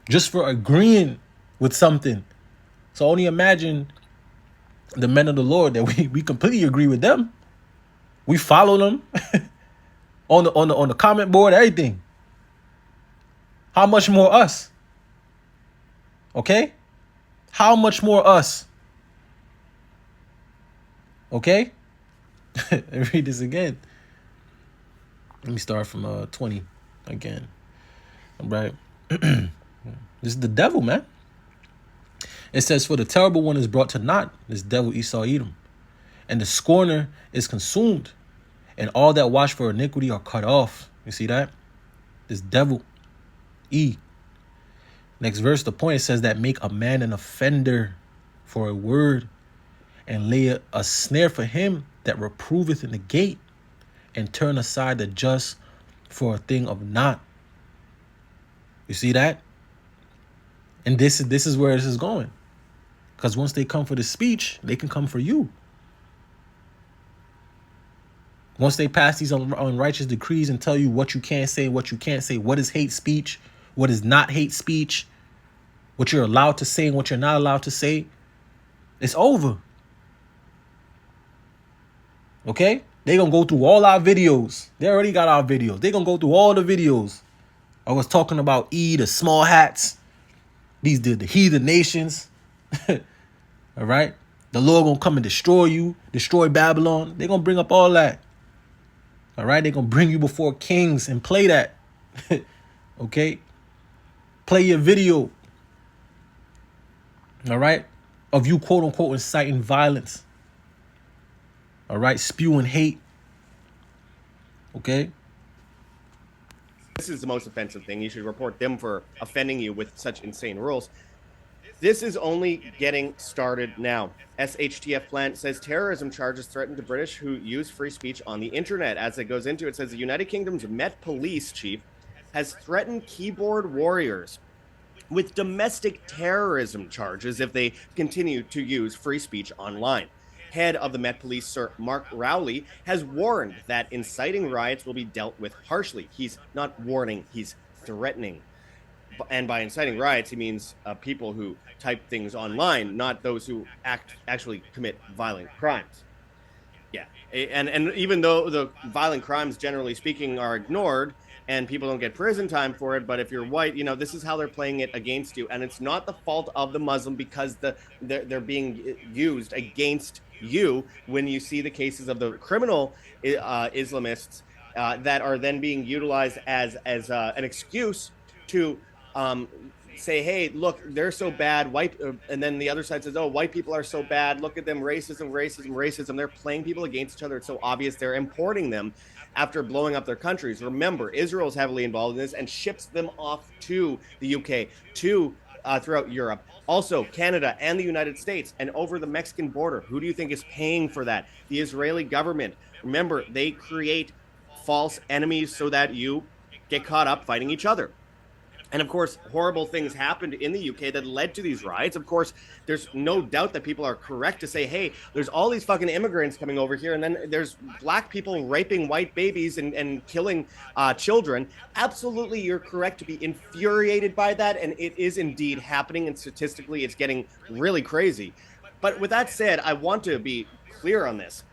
B: Just for agreeing with something. So only imagine the men of the Lord that we completely agree with them. We follow them on the comment board, everything. How much more us? Okay? How much more us? Okay? Let me read this again. Let me start from 20 again. All right. This is the devil, man. It says, "For the terrible one is brought to naught, this devil Esau Edom, and the scorner is consumed, and all that watch for iniquity are cut off." You see that? This devil, E. Next verse, the point, it says that make a man an offender for a word, and lay a snare for him that reproveth in the gate, and turn aside the just for a thing of naught. You see that? And this is where this is going. Because once they come for the speech, they can come for you. Once they pass these unrighteous decrees and tell you what you can say, what you can't say, what is hate speech, what is not hate speech, what you're allowed to say and what you're not allowed to say, it's over. Okay? They're going to go through all our videos. They already got our videos. They're going to go through all the videos. I was talking about the small hats. These the heathen nations. All right? The Lord going to come and destroy you, destroy Babylon. They're going to bring up all that. All right? They're going to bring you before kings and play that. Okay? Play your video. All right? Of you, quote unquote, inciting violence. All right? Spewing hate. Okay?
C: This is the most offensive thing. You should report them for offending you with such insane rules. This is only getting started now. SHTF plan says terrorism charges threaten to British who use free speech on the internet. As it goes into it, says the United Kingdom's Met Police chief has threatened keyboard warriors with domestic terrorism charges if they continue to use free speech online. Head of the Met Police, Sir Mark Rowley, has warned that inciting riots will be dealt with harshly. He's not warning, he's threatening. and by inciting riots, he means people who type things online, not those who actually commit violent crimes. Yeah, and even though the violent crimes, generally speaking, are ignored and people don't get prison time for it, but if you're white, this is how they're playing it against you, and it's not the fault of the Muslim because they're being used against you when you see the cases of the criminal Islamists that are then being utilized as an excuse to say, hey, look, they're so bad, white, and then the other side says, oh, white people are so bad, look at them, racism. They're playing people against each other. It's so obvious. They're importing them after blowing up their countries. Remember, Israel is heavily involved in this and ships them off to the UK, to throughout Europe, also Canada and the United States, and over the Mexican border. Who do you think is paying for that? The Israeli government. Remember, they create false enemies so that you get caught up fighting each other. And of course, horrible things happened in the UK that led to these riots. Of course, there's no doubt that people are correct to say, hey, there's all these fucking immigrants coming over here, and then there's black people raping white babies and killing children. Absolutely, you're correct to be infuriated by that, and it is indeed happening, and statistically, it's getting really crazy. But with that said, I want to be clear on this.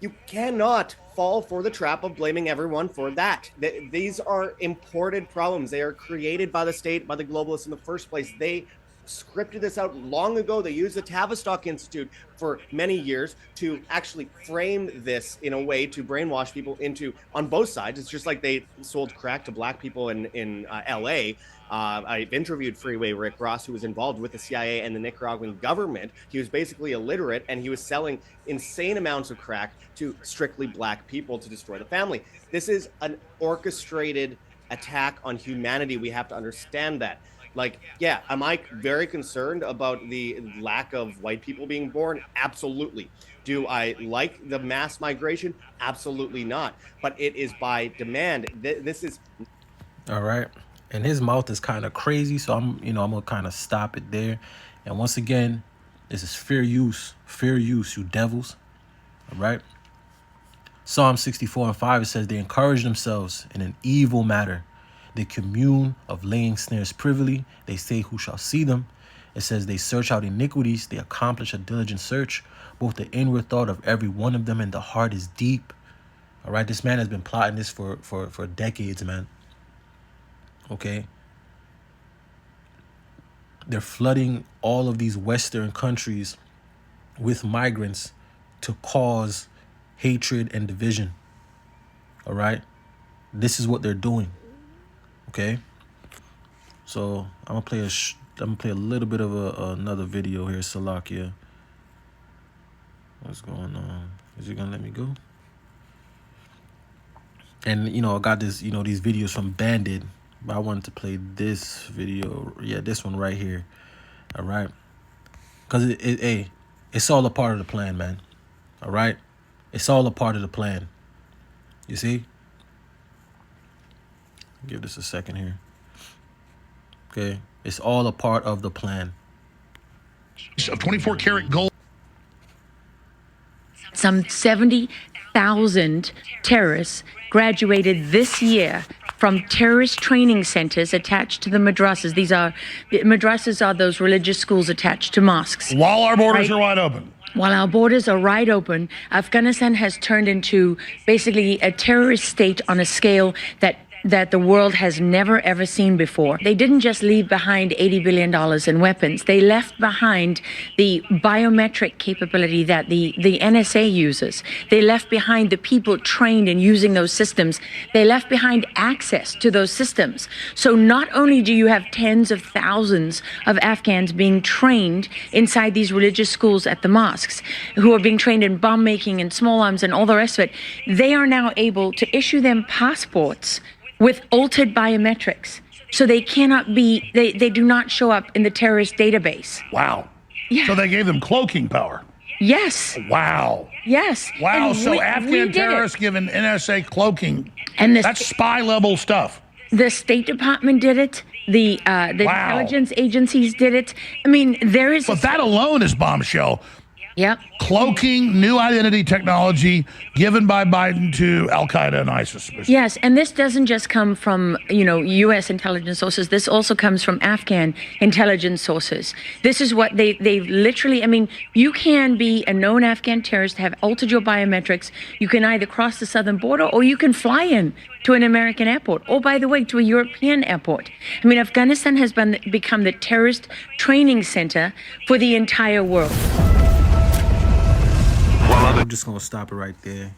C: You cannot fall for the trap of blaming everyone for that. These are imported problems. They are created by the state, by the globalists in the first place. They scripted this out long ago. They used the Tavistock Institute for many years to actually frame this in a way to brainwash people into, on both sides. It's just like they sold crack to black people in LA. I've interviewed Freeway Rick Ross, who was involved with the CIA and the Nicaraguan government. He was basically illiterate, and he was selling insane amounts of crack to strictly black people to destroy the family. This is an orchestrated attack on humanity. We have to understand that. Like, yeah, am I very concerned about the lack of white people being born? Absolutely. Do I like the mass migration? Absolutely not. But it is by demand. This is...
B: All right. And his mouth is kind of crazy, so I'm gonna kind of stop it there. And once again, this is fair use, you devils. All right. Psalm 64:5, it says, they encourage themselves in an evil matter. They commune of laying snares privily. They say, who shall see them? It says, they search out iniquities. They accomplish a diligent search. Both the inward thought of every one of them and the heart is deep. All right. This man has been plotting this for decades, man. Okay. They're flooding all of these Western countries with migrants to cause hatred and division. All right. This is what they're doing. Okay. So I'm gonna play a little bit of another video here, Salakia. What's going on? Is he gonna let me go? And I got this, these videos from Bandit. But I wanted to play this video. Yeah, this one right here. All right. Because it's all a part of the plan, man. All right. It's all a part of the plan. You see? Give this a second here. Okay. It's all a part of the plan.
D: Of 24 karat gold.
E: Some 70,000 terrorists graduated this year from terrorist training centers attached to the madrasas. Madrasas are those religious schools attached to mosques.
D: While our borders are wide open.
E: While our borders are wide open, Afghanistan has turned into basically a terrorist state on a scale that the world has never, ever seen before. They didn't just leave behind $80 billion in weapons. They left behind the biometric capability that the NSA uses. They left behind the people trained in using those systems. They left behind access to those systems. So not only do you have tens of thousands of Afghans being trained inside these religious schools at the mosques, who are being trained in bomb making and small arms and all the rest of it, they are now able to issue them passports with altered biometrics. So they cannot be, they do not show up in the terrorist database.
D: Wow.
E: Yeah.
D: So they gave them cloaking power.
E: Yes.
D: Wow.
E: Yes.
D: Wow.
E: And
D: So Afghan terrorists given NSA cloaking.
E: And
D: that's spy level stuff.
E: The State Department did it. The
D: Wow.
E: intelligence agencies did it. I mean, there is.
D: But that alone is bombshell.
E: Yep.
D: Cloaking, new identity technology given by Biden to Al-Qaeda and ISIS.
E: Yes, and this doesn't just come from, U.S. intelligence sources. This also comes from Afghan intelligence sources. This is what they've literally, I mean, you can be a known Afghan terrorist, have altered your biometrics. You can either cross the southern border or you can fly in to an American airport, or, by the way, to a European airport. I mean, Afghanistan has become the terrorist training center for the entire world.
B: I'm just gonna stop it right there.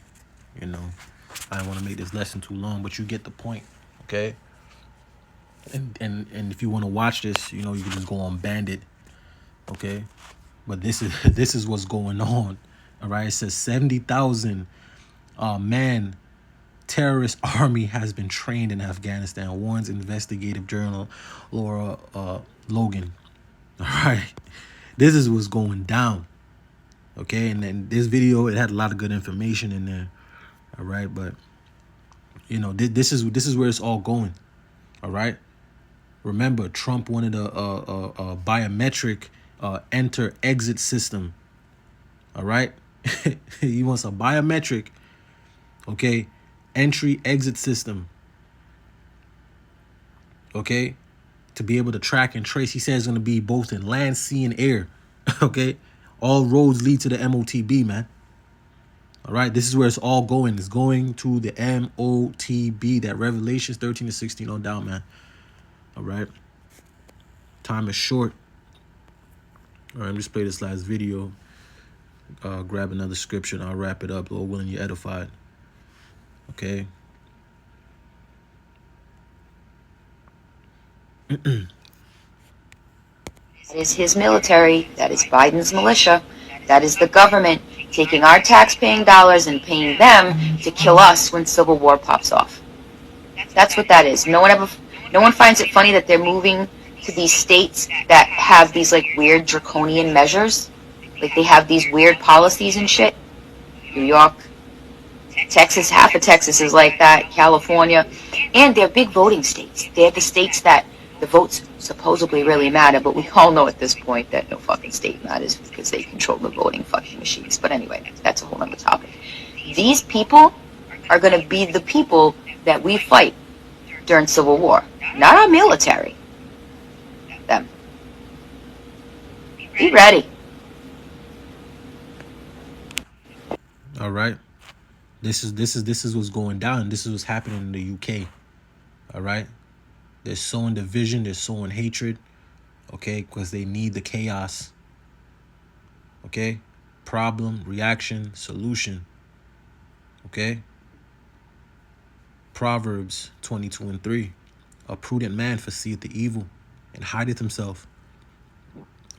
B: I don't want to make this lesson too long, but you get the point, okay? And if you want to watch this, you can just go on Bandit, okay? But this is what's going on, all right? It says 70,000 man terrorist army has been trained in Afghanistan, warns investigative journal Laura Logan. All right, this is what's going down. Okay, and then this video, it had a lot of good information in there. All right, but this is where it's all going. All right, remember, Trump wanted a biometric enter exit system. All right, he wants a biometric, okay, entry exit system. Okay, to be able to track and trace. He says it's going to be both in land, sea, and air. Okay, all roads lead to the MOTB, man. All right, this is where it's all going. It's going to the MOTB, that Revelations 13-16 on down, man. All right, time is short. All right, let me just play this last video. Grab another scripture and I'll wrap it up. Lord willing, you're edified. Okay.
F: That is his military. That is Biden's militia. That is the government taking our tax-paying dollars and paying them to kill us when civil war pops off. That's what that is. No one finds it funny that they're moving to these states that have these like weird draconian measures. Like they have these weird policies and shit. New York, Texas, half of Texas is like that, California. And they're big voting states. They're the states that the votes supposedly really matter, but we all know at this point that no fucking state matters because they control the voting fucking machines. But anyway, that's a whole other topic. These people are going to be the people that we fight during Civil War. Not our military. Them. Be ready.
B: All right. This is what's going down. This is what's happening in the UK. All right. They're sowing division. They're sowing hatred. Okay, because they need the chaos. Okay, problem, reaction, solution. Okay. Proverbs 22:3. A prudent man foreseeth the evil and hideth himself,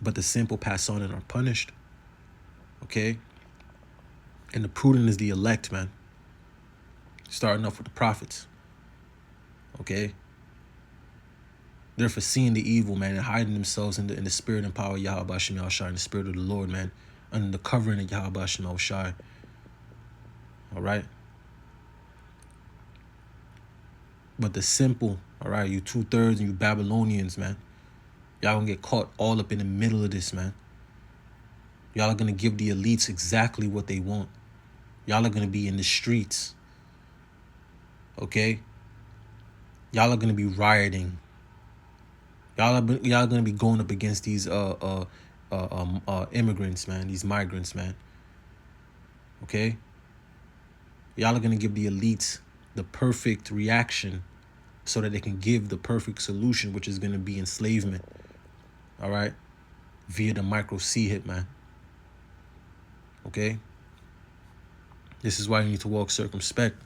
B: but the simple pass on and are punished. Okay. And the prudent is the elect, man. Starting off with the prophets. Okay. They're foreseeing the evil, man, and hiding themselves in the spirit and power of Yahweh Shem Yahushai, in the spirit of the Lord, man, under the covering of Yahweh Shem Yahushai. All right. But the simple, all right, you 2/3 and you Babylonians, man, y'all gonna get caught all up in the middle of this, man. Y'all are gonna give the elites exactly what they want. Y'all are gonna be in the streets. Okay? Y'all are gonna be rioting. Y'all are gonna be going up against these immigrants, man, these migrants, man. Okay? Y'all are gonna give the elites the perfect reaction so that they can give the perfect solution, which is gonna be enslavement. All right? Via the micro C hit, man. Okay? This is why you need to walk circumspect.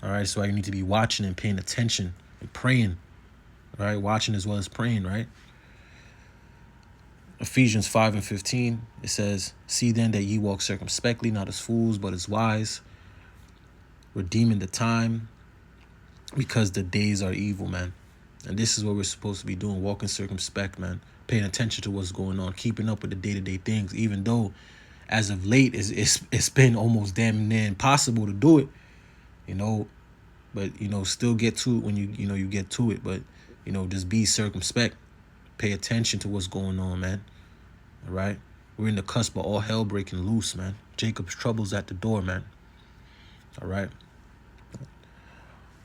B: All right? So you need to be watching and paying attention and praying. All right? Watching as well as praying, right? Ephesians 5:15, it says, see then that ye walk circumspectly, not as fools, but as wise, redeeming the time, because the days are evil, man. And this is what we're supposed to be doing, walking circumspect, man. Paying attention to what's going on, keeping up with the day-to-day things, even though as of late it's been almost damn near impossible to do it, but still get to it when you get to it, but just be circumspect, pay attention to what's going on, man. All right, We're in the cusp of all hell breaking loose, man. Jacob's trouble's at the door, man. All right.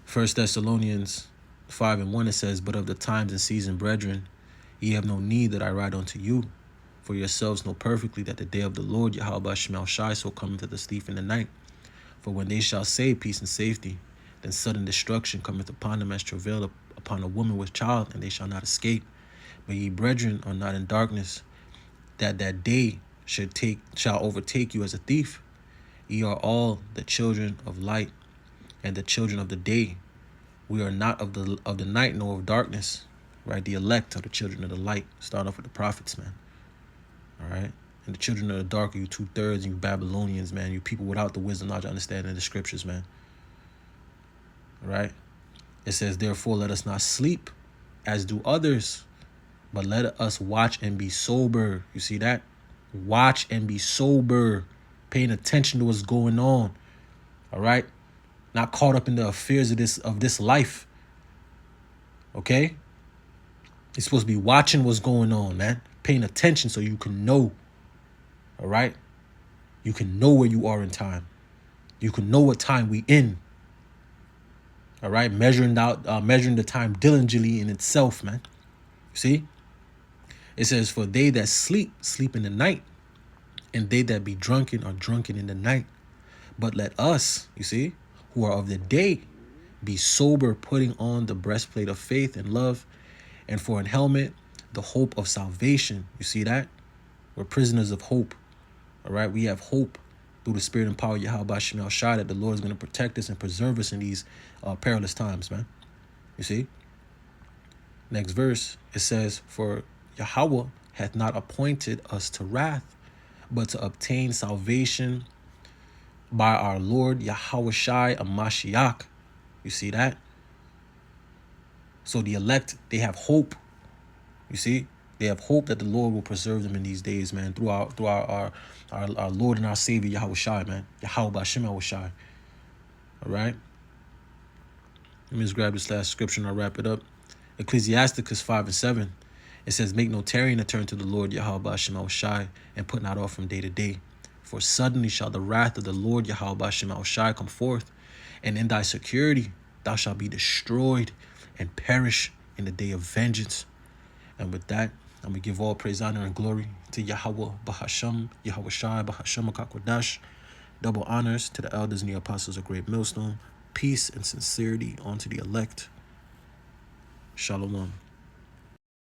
B: 1 Thessalonians 5:1, it says, "But of the times and season, brethren, ye have no need that I write unto you. For yourselves know perfectly that the day of the Lord Yahweh Shemel Shai so cometh to the thief in the night. For when they shall say peace and safety, then sudden destruction cometh upon them as travail upon a woman with child, and they shall not escape. But ye brethren are not in darkness, that day shall overtake you as a thief. Ye are all the children of light and the children of the day. We are not of the night nor of darkness." Right? The elect are the children of the light. Start off with the prophets, man. All right? And the children of the dark are you 2/3, you Babylonians, man. You people without the wisdom, knowledge, understanding of the scriptures, man. All right? It says, "Therefore, let us not sleep as do others, but let us watch and be sober." You see that? Watch and be sober. Paying attention to what's going on. All right? Not caught up in the affairs of this life. Okay? You're supposed to be watching what's going on, man. Paying attention so you can know. All right? You can know where you are in time. You can know what time we in. All right? Measuring the time diligently in itself, man. See? It says, "For they that sleep, sleep in the night, and they that be drunken are drunken in the night. But let us," you see, "who are of the day, be sober, putting on the breastplate of faith and love, and for an helmet, the hope of salvation." You see that? We're prisoners of hope. All right? We have hope through the spirit and power of Yahweh Shemel Shai that the Lord is going to protect us and preserve us in these perilous times, man. You see? Next verse, it says, "For Yahweh hath not appointed us to wrath, but to obtain salvation by our Lord Yahweh Shai a Mashiach." You see that? So the elect, they have hope. You see? They have hope that the Lord will preserve them in these days, man, through our Lord and our Savior, Yahweh Shai, man. Yahweh Shemel Shai. All right? Let me just grab this last scripture and I'll wrap it up. Ecclesiasticus 5:7. It says, "Make no tarrying to turn to the Lord Yahweh Shemel Shai, and put not off from day to day. For suddenly shall the wrath of the Lord Yahweh Shemel Shai come forth, and in thy security thou shalt be destroyed and perish in the day of vengeance." And with that, I'm going to give all praise, honor, and glory to Yahweh Bahasham, Yahweh Shai Bahasham Akakwadash. Double honors to the elders and the apostles of Great Millstone. Peace and sincerity unto the elect. Shalom.